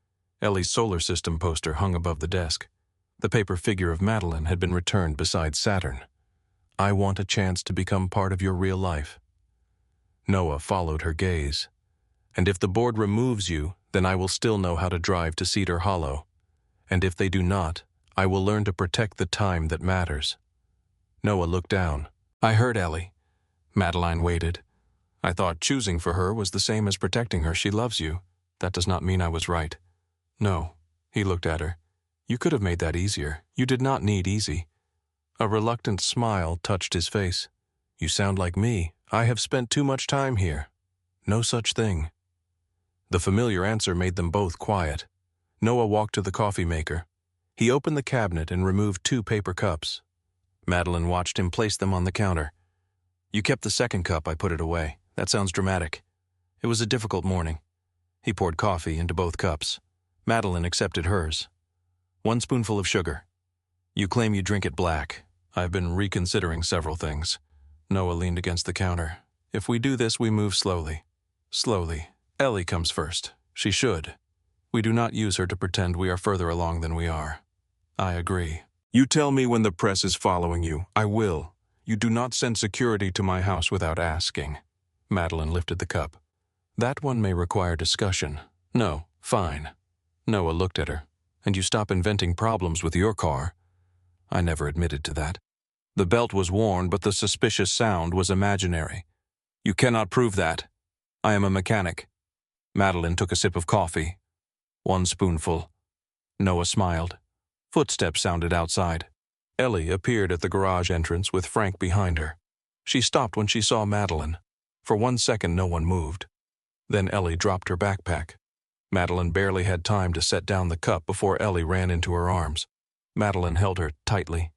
Ellie's solar system poster hung above the desk. The paper figure of Madeline had been returned beside Saturn. I want a chance to become part of your real life. Noah followed her gaze. And if the board removes you, then I will still know how to drive to Cedar Hollow. And if they do not, I will learn to protect the time that matters. Noah looked down. I heard Ellie. Madeline waited. I thought choosing for her was the same as protecting her. She loves you. That does not mean I was right. No. He looked at her. You could have made that easier. You did not need easy. A reluctant smile touched his face. You sound like me. I have spent too much time here. No such thing. The familiar answer made them both quiet. Noah walked to the coffee maker. He opened the cabinet and removed 2 paper cups. Madeline watched him place them on the counter. You kept the second cup, I put it away. That sounds dramatic. It was a difficult morning. He poured coffee into both cups. Madeline accepted hers. 1 spoonful of sugar. You claim you drink it black. I've been reconsidering several things. Noah leaned against the counter. If we do this, we move slowly. Slowly. Ellie comes first. She should. We do not use her to pretend we are further along than we are. I agree. You tell me when the press is following you. I will. You do not send security to my house without asking. Madeline lifted the cup. That one may require discussion. No, fine. Noah looked at her. And you stop inventing problems with your car. I never admitted to that. The belt was worn, but the suspicious sound was imaginary. You cannot prove that. I am a mechanic. Madeline took a sip of coffee. 1 spoonful. Noah smiled. Footsteps sounded outside. Ellie appeared at the garage entrance with Frank behind her. She stopped when she saw Madeline. For 1 second, no one moved. Then Ellie dropped her backpack. Madeline barely had time to set down the cup before Ellie ran into her arms. Madeline held her tightly.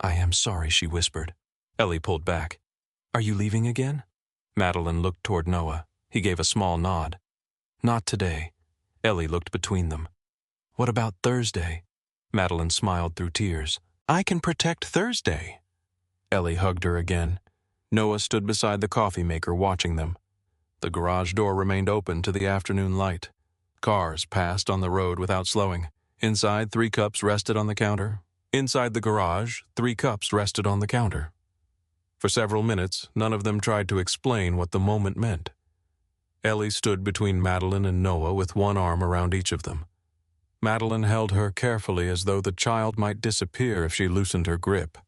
I am sorry, she whispered. Ellie pulled back. Are you leaving again? Madeline looked toward Noah. He gave a small nod. Not today. Ellie looked between them. What about Thursday? Madeline smiled through tears. I can protect Thursday. Ellie hugged her again. Noah stood beside the coffee maker watching them. The garage door remained open to the afternoon light. Cars passed on the road without slowing. Inside, 3 cups rested on the counter. Inside the garage, 3 cups rested on the counter. For several minutes, none of them tried to explain what the moment meant. Ellie stood between Madeline and Noah with one arm around each of them. Madeline held her carefully as though the child might disappear if she loosened her grip.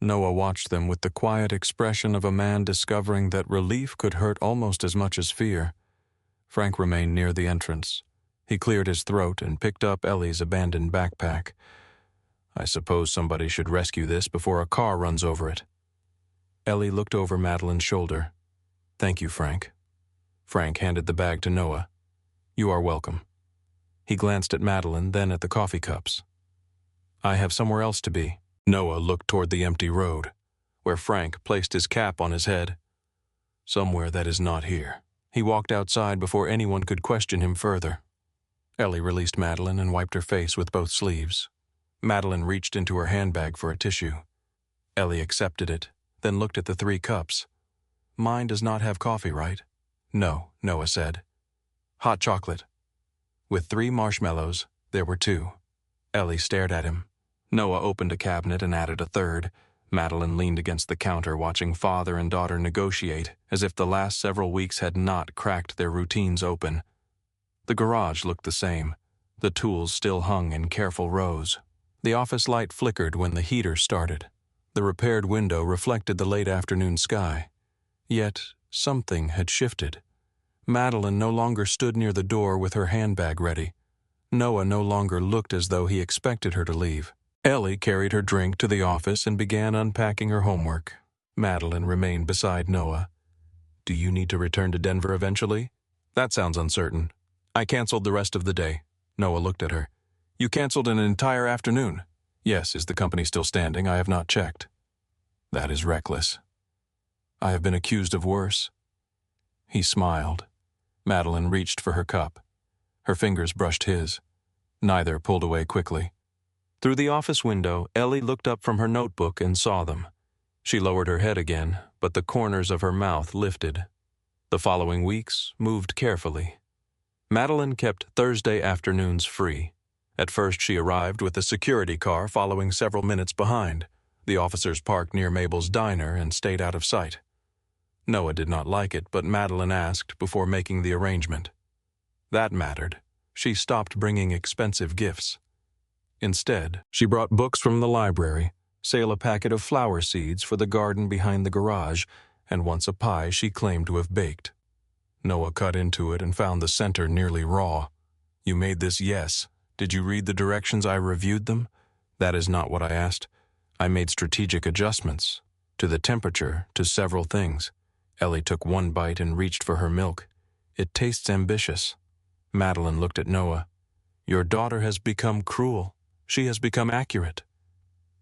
Noah watched them with the quiet expression of a man discovering that relief could hurt almost as much as fear. Frank remained near the entrance. He cleared his throat and picked up Ellie's abandoned backpack. I suppose somebody should rescue this before a car runs over it. Ellie looked over Madeline's shoulder. Thank you, Frank. Frank handed the bag to Noah. You are welcome. He glanced at Madeline, then at the coffee cups. I have somewhere else to be. Noah looked toward the empty road, where Frank placed his cap on his head. Somewhere that is not here. He walked outside before anyone could question him further. Ellie released Madeline and wiped her face with both sleeves. Madeline reached into her handbag for a tissue. Ellie accepted it, then looked at the 3 cups. Mine does not have coffee, right? No, Noah said. Hot chocolate. With 3 marshmallows, there were 2. Ellie stared at him. Noah opened a cabinet and added a 3rd. Madeline leaned against the counter watching father and daughter negotiate as if the last several weeks had not cracked their routines open. The garage looked the same. The tools still hung in careful rows. The office light flickered when the heater started. The repaired window reflected the late afternoon sky. Yet, something had shifted. Madeline no longer stood near the door with her handbag ready. Noah no longer looked as though he expected her to leave. Ellie carried her drink to the office and began unpacking her homework. Madeline remained beside Noah. "Do you need to return to Denver eventually?" "That sounds uncertain." "I canceled the rest of the day." Noah looked at her. "You canceled an entire afternoon?" "Yes. Is the company still standing? I have not checked." "That is reckless." "I have been accused of worse." He smiled. Madeline reached for her cup. Her fingers brushed his. Neither pulled away quickly. Through the office window, Ellie looked up from her notebook and saw them. She lowered her head again, but the corners of her mouth lifted. The following weeks moved carefully. Madeline kept Thursday afternoons free. At first she arrived with a security car following several minutes behind. The officers parked near Mabel's diner and stayed out of sight. Noah did not like it, but Madeline asked before making the arrangement. That mattered. She stopped bringing expensive gifts. Instead, she brought books from the library, sail a packet of flower seeds for the garden behind the garage, and once a pie she claimed to have baked. Noah cut into it and found the center nearly raw. "You made this, yes. Did you read the directions? I reviewed them." "That is not what I asked. I made strategic adjustments. To the temperature, to several things." Ellie took one bite and reached for her milk. "It tastes ambitious." Madeline looked at Noah. "Your daughter has become cruel. She has become accurate."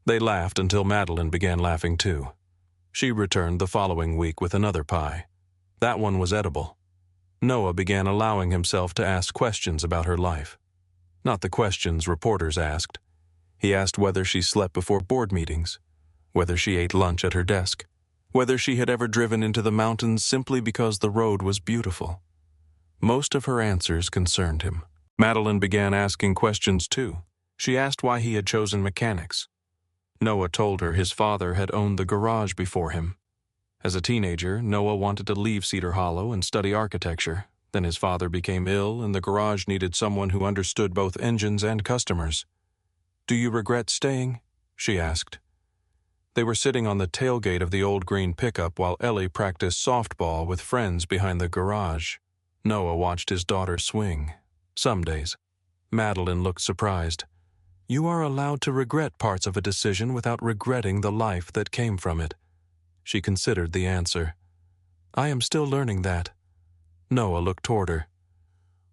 They laughed until Madeline began laughing too. She returned the following week with another pie. That one was edible. Noah began allowing himself to ask questions about her life. Not the questions reporters asked. He asked whether she slept before board meetings, whether she ate lunch at her desk, whether she had ever driven into the mountains simply because the road was beautiful. Most of her answers concerned him. Madeline began asking questions too. She asked why he had chosen mechanics. Noah told her his father had owned the garage before him. As a teenager, Noah wanted to leave Cedar Hollow and study architecture. Then his father became ill and the garage needed someone who understood both engines and customers. "Do you regret staying?" she asked. They were sitting on the tailgate of the old green pickup while Ellie practiced softball with friends behind the garage. Noah watched his daughter swing. Some days. Madeline looked surprised. "You are allowed to regret parts of a decision without regretting the life that came from it." She considered the answer. "I am still learning that." Noah looked toward her.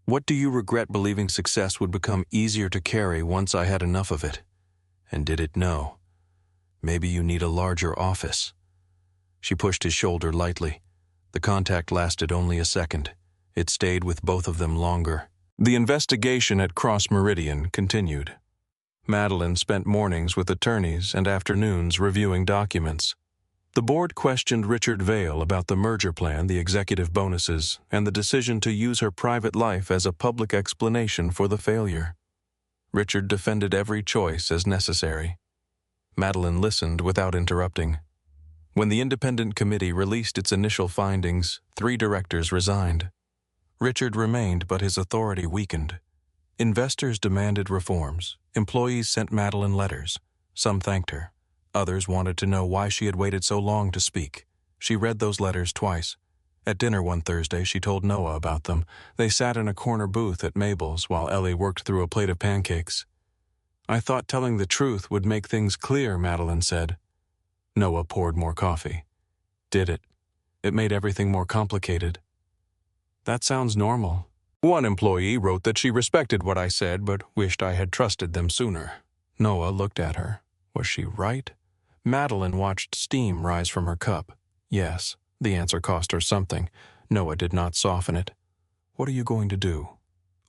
"What do you regret believing success would become easier to carry once I had enough of it? And did it know? Maybe you need a larger office." She pushed his shoulder lightly. The contact lasted only a second. It stayed with both of them longer. The investigation at Cross Meridian continued. Madeline spent mornings with attorneys and afternoons reviewing documents. The board questioned Richard Vail about the merger plan, the executive bonuses, and the decision to use her private life as a public explanation for the failure. Richard defended every choice as necessary. Madeline listened without interrupting. When the independent committee released its initial findings, 3 directors resigned. Richard remained, but his authority weakened. Investors demanded reforms. Employees sent Madeline letters. Some thanked her. Others wanted to know why she had waited so long to speak. She read those letters twice. At dinner one Thursday, she told Noah about them. They sat in a corner booth at Mabel's while Ellie worked through a plate of pancakes. "I thought telling the truth would make things clear," Madeline said. Noah poured more coffee. "Did it? It made everything more complicated." "That sounds normal." One employee wrote that she respected what I said, but wished I had trusted them sooner. Noah looked at her. Was she right? Madeline watched steam rise from her cup. Yes, the answer cost her something. Noah did not soften it. "What are you going to do?"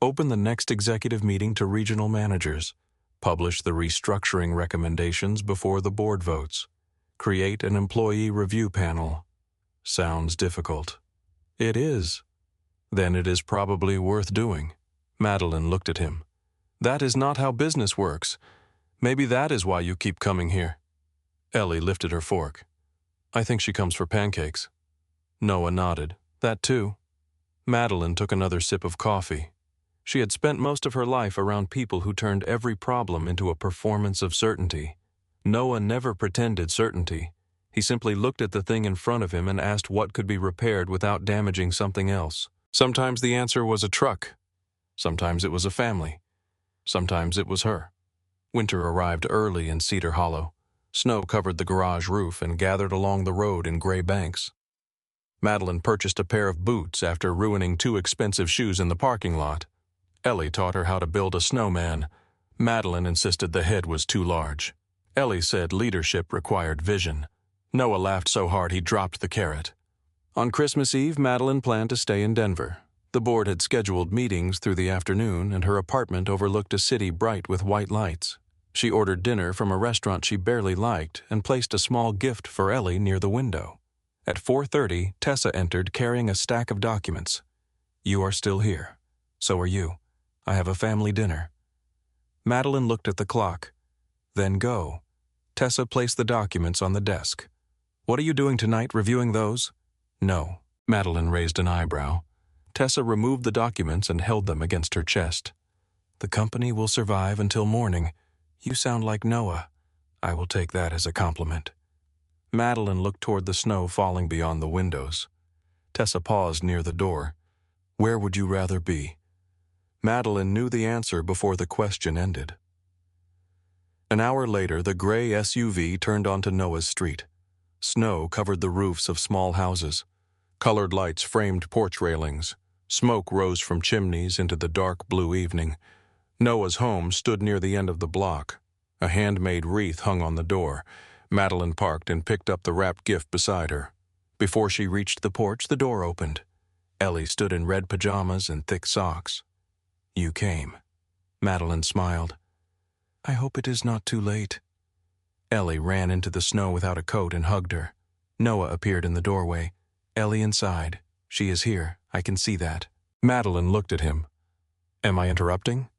"Open the next executive meeting to regional managers. Publish the restructuring recommendations before the board votes. Create an employee review panel." Sounds difficult. It is. Then it is probably worth doing. Madeline looked at him. "That is not how business works. Maybe that is why you keep coming here." Ellie lifted her fork. "I think she comes for pancakes." Noah nodded. "That too." Madeline took another sip of coffee. She had spent most of her life around people who turned every problem into a performance of certainty. Noah never pretended certainty. He simply looked at the thing in front of him and asked what could be repaired without damaging something else. Sometimes the answer was a truck. Sometimes it was a family. Sometimes it was her. Winter arrived early in Cedar Hollow. Snow covered the garage roof and gathered along the road in gray banks. Madeline purchased a pair of boots after ruining 2 expensive shoes in the parking lot. Ellie taught her how to build a snowman. Madeline insisted the head was too large. Ellie said leadership required vision. Noah laughed so hard he dropped the carrot. On Christmas Eve, Madeline planned to stay in Denver. The board had scheduled meetings through the afternoon, and her apartment overlooked a city bright with white lights. She ordered dinner from a restaurant she barely liked and placed a small gift for Ellie near the window. At 4:30, Tessa entered carrying a stack of documents. "You are still here. So are you. I have a family dinner." Madeline looked at the clock. "Then go." Tessa placed the documents on the desk. "What are you doing tonight, reviewing those?" "No." Madeline raised an eyebrow. Tessa removed the documents and held them against her chest. "The company will survive until morning. You sound like Noah. I will take that as a compliment." Madeline looked toward the snow falling beyond the windows. Tessa paused near the door. "Where would you rather be?" Madeline knew the answer before the question ended. An hour later, the gray SUV turned onto Noah's street. Snow covered the roofs of small houses. Colored lights framed porch railings. Smoke rose from chimneys into the dark blue evening. Noah's home stood near the end of the block. A handmade wreath hung on the door. Madeline parked and picked up the wrapped gift beside her. Before she reached the porch, the door opened. Ellie stood in red pajamas and thick socks. "You came." Madeline smiled. "I hope it is not too late." Ellie ran into the snow without a coat and hugged her. Noah appeared in the doorway. "Ellie inside. She is here. I can see that." Madeline looked at him. "Am I interrupting?"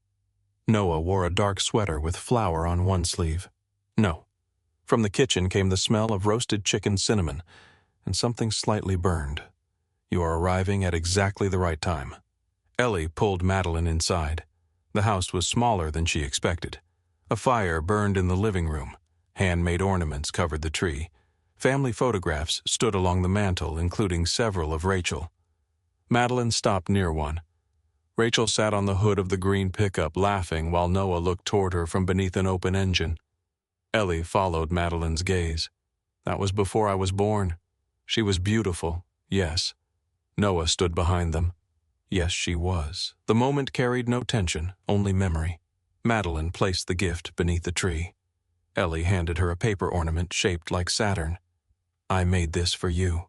Noah wore a dark sweater with flour on one sleeve. "No." From the kitchen came the smell of roasted chicken cinnamon and something slightly burned. "You are arriving at exactly the right time." Ellie pulled Madeline inside. The house was smaller than she expected. A fire burned in the living room. Handmade ornaments covered the tree. Family photographs stood along the mantel, including several of Rachel. Madeline stopped near one. Rachel sat on the hood of the green pickup laughing while Noah looked toward her from beneath an open engine. Ellie followed Madeline's gaze. "That was before I was born. She was beautiful, yes." Noah stood behind them. Yes, she was. The moment carried no tension, only memory. Madeline placed the gift beneath the tree. Ellie handed her a paper ornament shaped like Saturn. "I made this for you."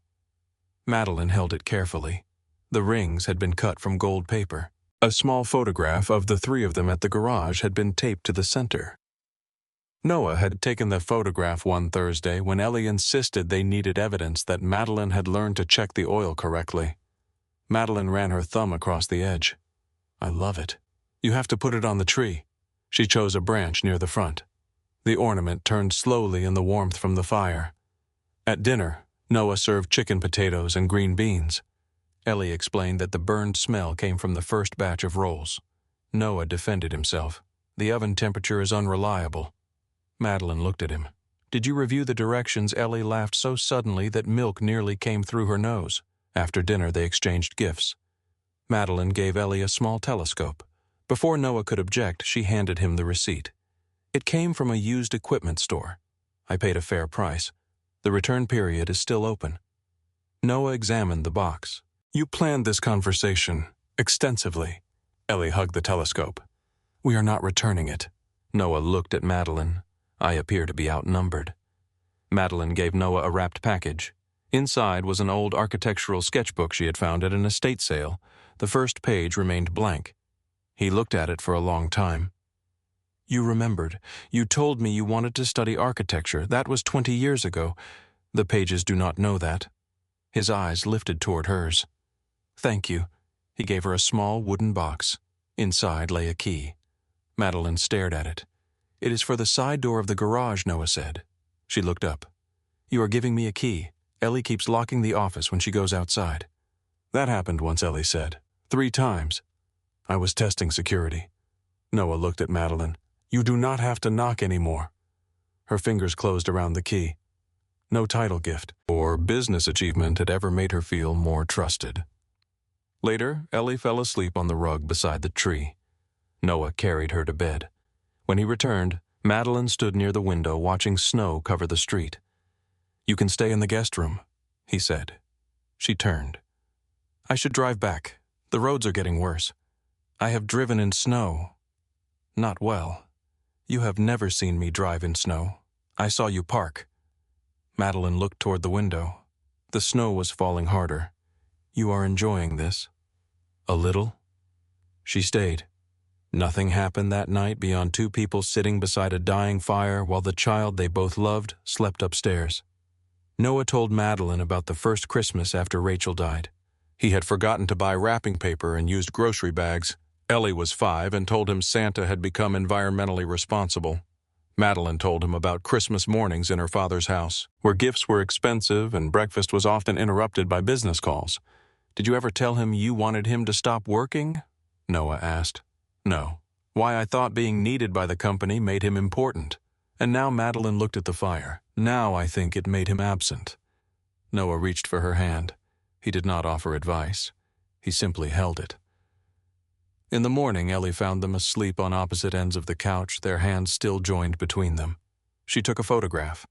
Madeline held it carefully. The rings had been cut from gold paper. A small photograph of the 3 of them at the garage had been taped to the center. Noah had taken the photograph one Thursday when Ellie insisted they needed evidence that Madeline had learned to check the oil correctly. Madeline ran her thumb across the edge. "I love it. You have to put it on the tree." She chose a branch near the front. The ornament turned slowly in the warmth from the fire. At dinner, Noah served chicken potatoes and green beans. Ellie explained that the burned smell came from the first batch of rolls. Noah defended himself. "The oven temperature is unreliable." Madeline looked at him. "Did you review the directions?" Ellie laughed so suddenly that milk nearly came through her nose. After dinner, they exchanged gifts. Madeline gave Ellie a small telescope. Before Noah could object, she handed him the receipt. "It came from a used equipment store. I paid a fair price. The return period is still open." Noah examined the box. "You planned this conversation extensively." Ellie hugged the telescope. "We are not returning it." Noah looked at Madeline. "I appear to be outnumbered." Madeline gave Noah a wrapped package. Inside was an old architectural sketchbook she had found at an estate sale. The first page remained blank. He looked at it for a long time. "You remembered. You told me you wanted to study architecture. That was 20 years ago. The pages do not know that." His eyes lifted toward hers. "Thank you." He gave her a small wooden box. Inside lay a key. Madeline stared at it. "It is for the side door of the garage," Noah said. She looked up. "You are giving me a key. Ellie keeps locking the office when she goes outside." "That happened once," Ellie said. 3 times. I was testing security." Noah looked at Madeline. "You do not have to knock anymore." Her fingers closed around the key. No title gift or business achievement had ever made her feel more trusted. Later, Ellie fell asleep on the rug beside the tree. Noah carried her to bed. When he returned, Madeline stood near the window watching snow cover the street. "You can stay in the guest room," he said. She turned. "I should drive back. The roads are getting worse. I have driven in snow. Not well. You have never seen me drive in snow. I saw you park." Madeline looked toward the window. The snow was falling harder. "You are enjoying this?" "A little." She stayed. Nothing happened that night beyond two people sitting beside a dying fire while the child they both loved slept upstairs. Noah told Madeline about the first Christmas after Rachel died. He had forgotten to buy wrapping paper and used grocery bags. Ellie was 5 and told him Santa had become environmentally responsible. Madeline told him about Christmas mornings in her father's house, where gifts were expensive and breakfast was often interrupted by business calls. "Did you ever tell him you wanted him to stop working?" Noah asked. "No. Why, I thought being needed by the company made him important." And now Madeline looked at the fire. "Now I think it made him absent." Noah reached for her hand. He did not offer advice. He simply held it. In the morning, Ellie found them asleep on opposite ends of the couch, their hands still joined between them. She took a photograph.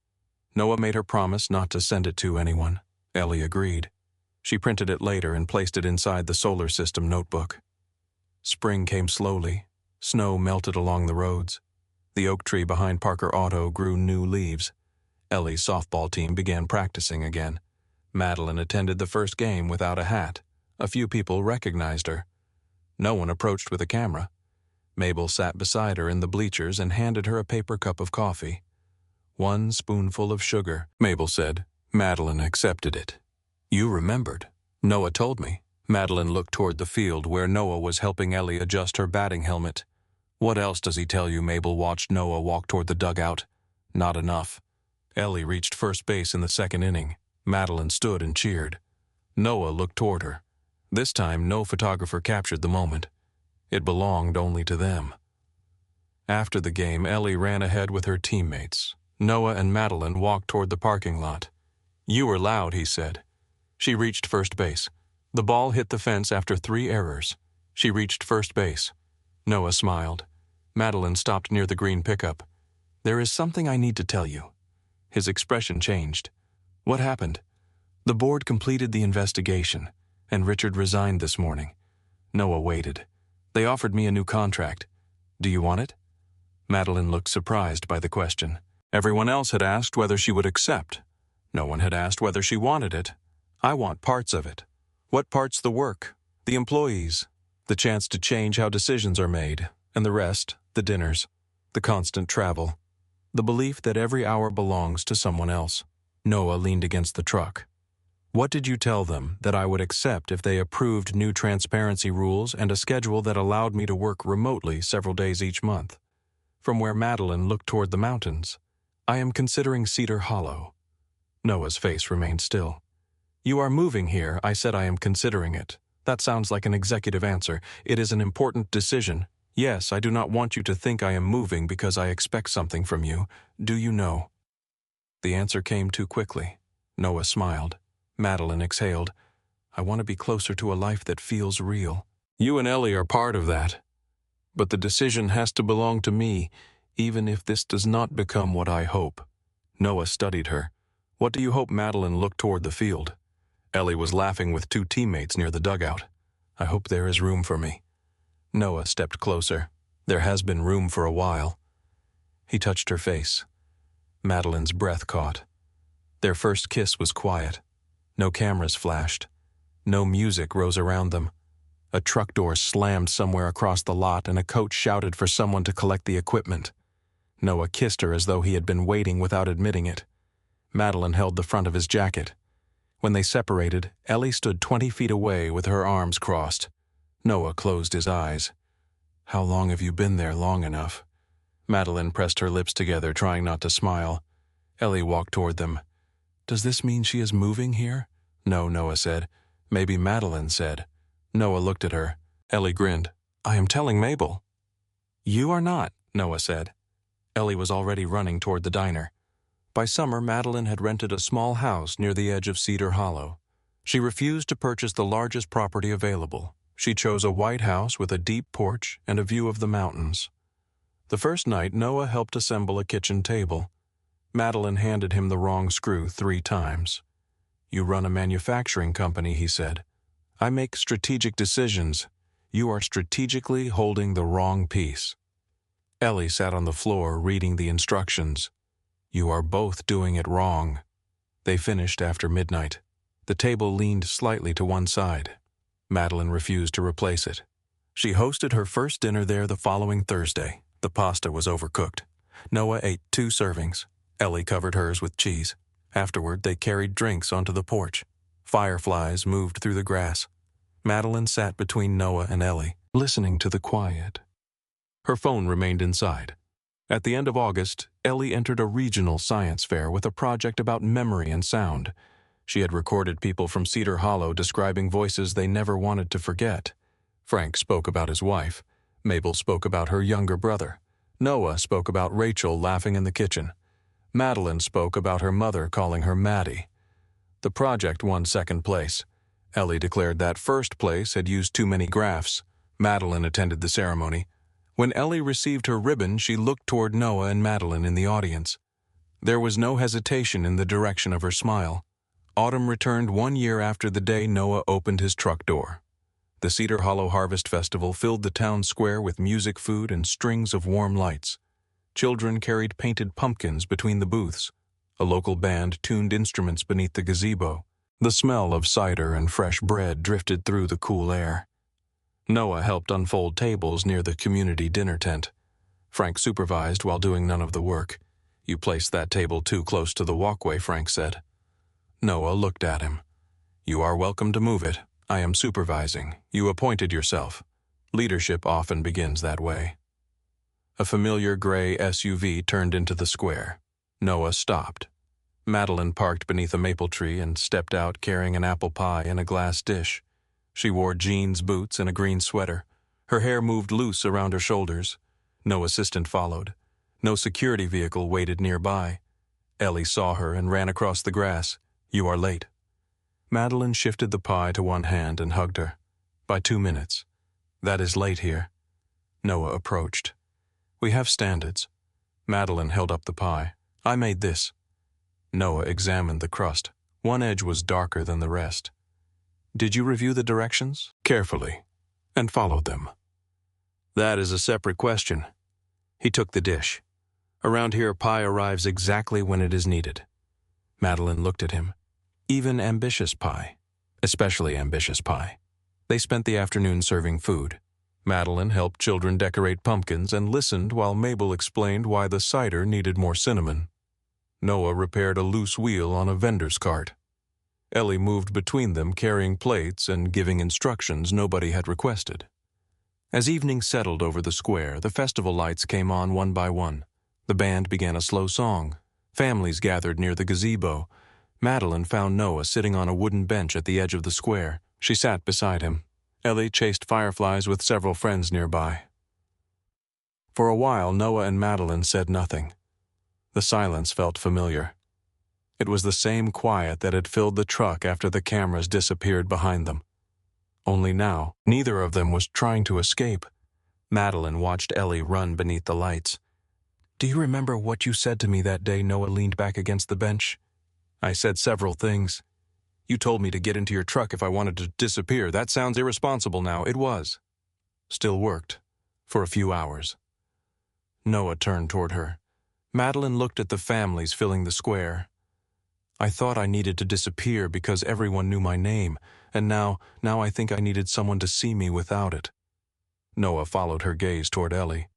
Noah made her promise not to send it to anyone. Ellie agreed. She printed it later and placed it inside the solar system notebook. Spring came slowly. Snow melted along the roads. The oak tree behind Parker Auto grew new leaves. Ellie's softball team began practicing again. Madeline attended the first game without a hat. A few people recognized her. No one approached with a camera. Mabel sat beside her in the bleachers and handed her a paper cup of coffee. "1 spoonful of sugar," Mabel said. Madeline accepted it. "You remembered." "Noah told me." Madeline looked toward the field where Noah was helping Ellie adjust her batting helmet. "What else does he tell you?" Mabel watched Noah walk toward the dugout. "Not enough." Ellie reached first base in the second inning. Madeline stood and cheered. Noah looked toward her. This time, no photographer captured the moment. It belonged only to them. After the game, Ellie ran ahead with her teammates. Noah and Madeline walked toward the parking lot. "You were loud," he said. She reached first base. The ball hit the fence after 3 errors. She reached first base. Noah smiled. Madeline stopped near the green pickup. "There is something I need to tell you." His expression changed. "What happened?" "The board completed the investigation, and Richard resigned this morning." Noah waited. "They offered me a new contract. Do you want it?" Madeline looked surprised by the question. Everyone else had asked whether she would accept. No one had asked whether she wanted it. "I want parts of it." "What parts?" "The work, the employees, the chance to change how decisions are made, and the rest, the dinners, the constant travel, the belief that every hour belongs to someone else." Noah leaned against the truck. "What did you tell them that I would accept if they approved new transparency rules and a schedule that allowed me to work remotely several days each month?" From where Madeline looked toward the mountains. "I am considering Cedar Hollow." Noah's face remained still. "You are moving here. I said I am considering it. That sounds like an executive answer. It is an important decision. Yes, I do not want you to think I am moving because I expect something from you. Do you know?" The answer came too quickly. Noah smiled. Madeline exhaled. "I want to be closer to a life that feels real." "You and Ellie are part of that. But the decision has to belong to me, even if this does not become what I hope." Noah studied her. "What do you hope?" Madeline looked toward the field. Ellie was laughing with 2 teammates near the dugout. "I hope there is room for me." Noah stepped closer. "There has been room for a while." He touched her face. Madeline's breath caught. Their first kiss was quiet. No cameras flashed. No music rose around them. A truck door slammed somewhere across the lot and a coach shouted for someone to collect the equipment. Noah kissed her as though he had been waiting without admitting it. Madeline held the front of his jacket. When they separated, Ellie stood 20 feet away with her arms crossed. Noah closed his eyes. "How long have you been there? Long enough?" Madeline pressed her lips together, trying not to smile. Ellie walked toward them. "Does this mean she is moving here?" "No," Noah said. "Maybe Madeline said." Noah looked at her. Ellie grinned. "I am telling Mabel." "You are not," Noah said. Ellie was already running toward the diner. By summer, Madeline had rented a small house near the edge of Cedar Hollow. She refused to purchase the largest property available. She chose a white house with a deep porch and a view of the mountains. The first night, Noah helped assemble a kitchen table. Madeline handed him the wrong screw 3 times. "You run a manufacturing company," he said. "I make strategic decisions. You are strategically holding the wrong piece." Ellie sat on the floor reading the instructions. "You are both doing it wrong." They finished after midnight. The table leaned slightly to one side. Madeline refused to replace it. She hosted her first dinner there the following Thursday. The pasta was overcooked. Noah ate 2 servings. Ellie covered hers with cheese. Afterward, they carried drinks onto the porch. Fireflies moved through the grass. Madeline sat between Noah and Ellie, listening to the quiet. Her phone remained inside. At the end of August, Ellie entered a regional science fair with a project about memory and sound. She had recorded people from Cedar Hollow describing voices they never wanted to forget. Frank spoke about his wife. Mabel spoke about her younger brother. Noah spoke about Rachel laughing in the kitchen. Madeline spoke about her mother calling her Maddie. The project won second place. Ellie declared that first place had used too many graphs. Madeline attended the ceremony. When Ellie received her ribbon, she looked toward Noah and Madeline in the audience. There was no hesitation in the direction of her smile. Autumn returned 1 year after the day Noah opened his truck door. The Cedar Hollow Harvest Festival filled the town square with music, food, and strings of warm lights. Children carried painted pumpkins between the booths. A local band tuned instruments beneath the gazebo. The smell of cider and fresh bread drifted through the cool air. Noah helped unfold tables near the community dinner tent. Frank supervised while doing none of the work. "You placed that table too close to the walkway," Frank said. Noah looked at him. "You are welcome to move it. I am supervising. You appointed yourself. Leadership often begins that way." A familiar gray SUV turned into the square. Noah stopped. Madeline parked beneath a maple tree and stepped out carrying an apple pie in a glass dish. She wore jeans, boots, and a green sweater. Her hair moved loose around her shoulders. No assistant followed. No security vehicle waited nearby. Ellie saw her and ran across the grass. "You are late." Madeline shifted the pie to one hand and hugged her. "By 2 minutes. That is late here." Noah approached. "We have standards." Madeline held up the pie. "I made this." Noah examined the crust. One edge was darker than the rest. "Did you review the directions?" "Carefully, and followed them." "That is a separate question." He took the dish. "Around here, pie arrives exactly when it is needed." Madeline looked at him. "Even ambitious pie. Especially ambitious pie." They spent the afternoon serving food. Madeline helped children decorate pumpkins and listened while Mabel explained why the cider needed more cinnamon. Noah repaired a loose wheel on a vendor's cart. Ellie moved between them carrying plates and giving instructions nobody had requested. As evening settled over the square, the festival lights came on one by one. The band began a slow song. Families gathered near the gazebo. Madeline found Noah sitting on a wooden bench at the edge of the square. She sat beside him. Ellie chased fireflies with several friends nearby. For a while, Noah and Madeline said nothing. The silence felt familiar. It was the same quiet that had filled the truck after the cameras disappeared behind them. Only now, neither of them was trying to escape. Madeline watched Ellie run beneath the lights. "Do you remember what you said to me that day?" Noah leaned back against the bench. "I said several things. You told me to get into your truck if I wanted to disappear. That sounds irresponsible now. It was. Still worked. For a few hours." Noah turned toward her. Madeline looked at the families filling the square. "I thought I needed to disappear because everyone knew my name, and now I think I needed someone to see me without it." Noah followed her gaze toward Ellie.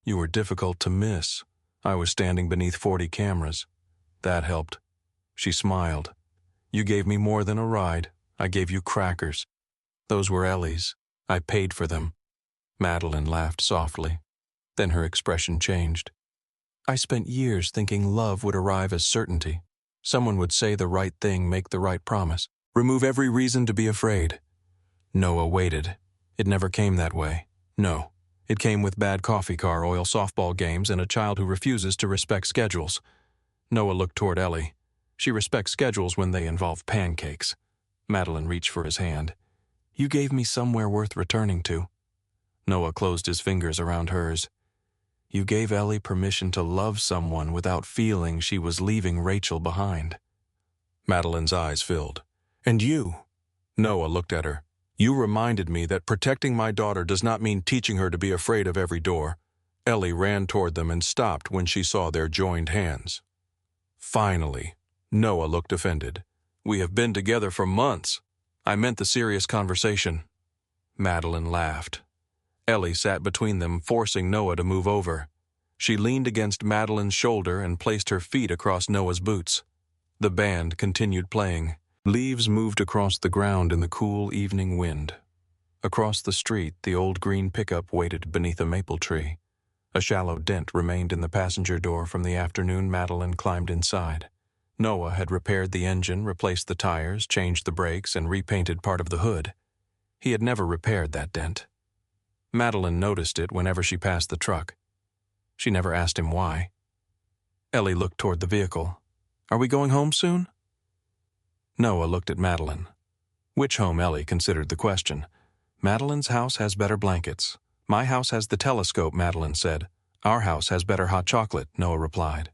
"You were difficult to miss. I was standing beneath 40 cameras. That helped." She smiled. "You gave me more than a ride. I gave you crackers. Those were Ellie's. I paid for them." Madeline laughed softly. Then her expression changed. "I spent years thinking love would arrive as certainty. Someone would say the right thing, make the right promise, remove every reason to be afraid." Noah waited. It never came that way. No, It came with bad coffee car oil, softball games, and a child who refuses to respect schedules. Noah looked toward Ellie. She respects schedules when they involve pancakes. Madeline reached for his hand. You gave me somewhere worth returning to. Noah closed his fingers around hers. You gave Ellie permission to love someone without feeling she was leaving Rachel behind. Madeline's eyes filled. And you? Noah looked at her. You reminded me that protecting my daughter does not mean teaching her to be afraid of every door. Ellie ran toward them and stopped when she saw their joined hands. Finally, Noah looked offended. We have been together for months. I meant the serious conversation. Madeline laughed. Ellie sat between them, forcing Noah to move over. She leaned against Madeline's shoulder and placed her feet across Noah's boots. The band continued playing. Leaves moved across the ground in the cool evening wind. Across the street, the old green pickup waited beneath a maple tree. A shallow dent remained in the passenger door from the afternoon Madeline climbed inside. Noah had repaired the engine, replaced the tires, changed the brakes, and repainted part of the hood. He had never repaired that dent. Madeline noticed it whenever she passed the truck. She never asked him why. Ellie looked toward the vehicle. Are we going home soon? Noah looked at Madeline. Which home, Ellie considered the question. Madeline's house has better blankets. My house has the telescope, Madeline said. Our house has better hot chocolate, Noah replied.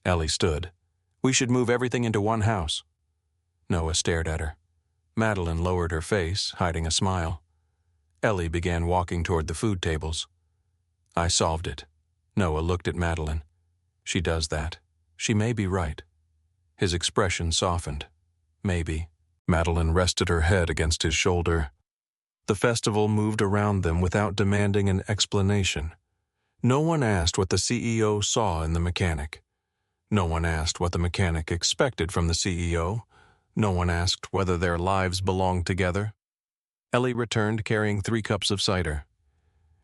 Ellie stood. We should move everything into one house. Noah stared at her. Madeline lowered her face, hiding a smile. Ellie began walking toward the food tables. I solved it. Noah looked at Madeline. She does that. She may be right. His expression softened. Maybe. Madeline rested her head against his shoulder. The festival moved around them without demanding an explanation. No one asked what the CEO saw in the mechanic. No one asked what the mechanic expected from the CEO. No one asked whether their lives belonged together. Ellie returned carrying 3 cups of cider.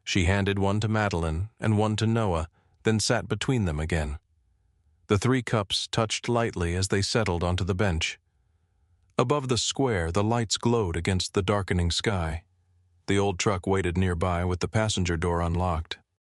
She handed one to Madeline and one to Noah, then sat between them again. The 3 cups touched lightly as they settled onto the bench. Above the square, the lights glowed against the darkening sky. The old truck waited nearby with the passenger door unlocked.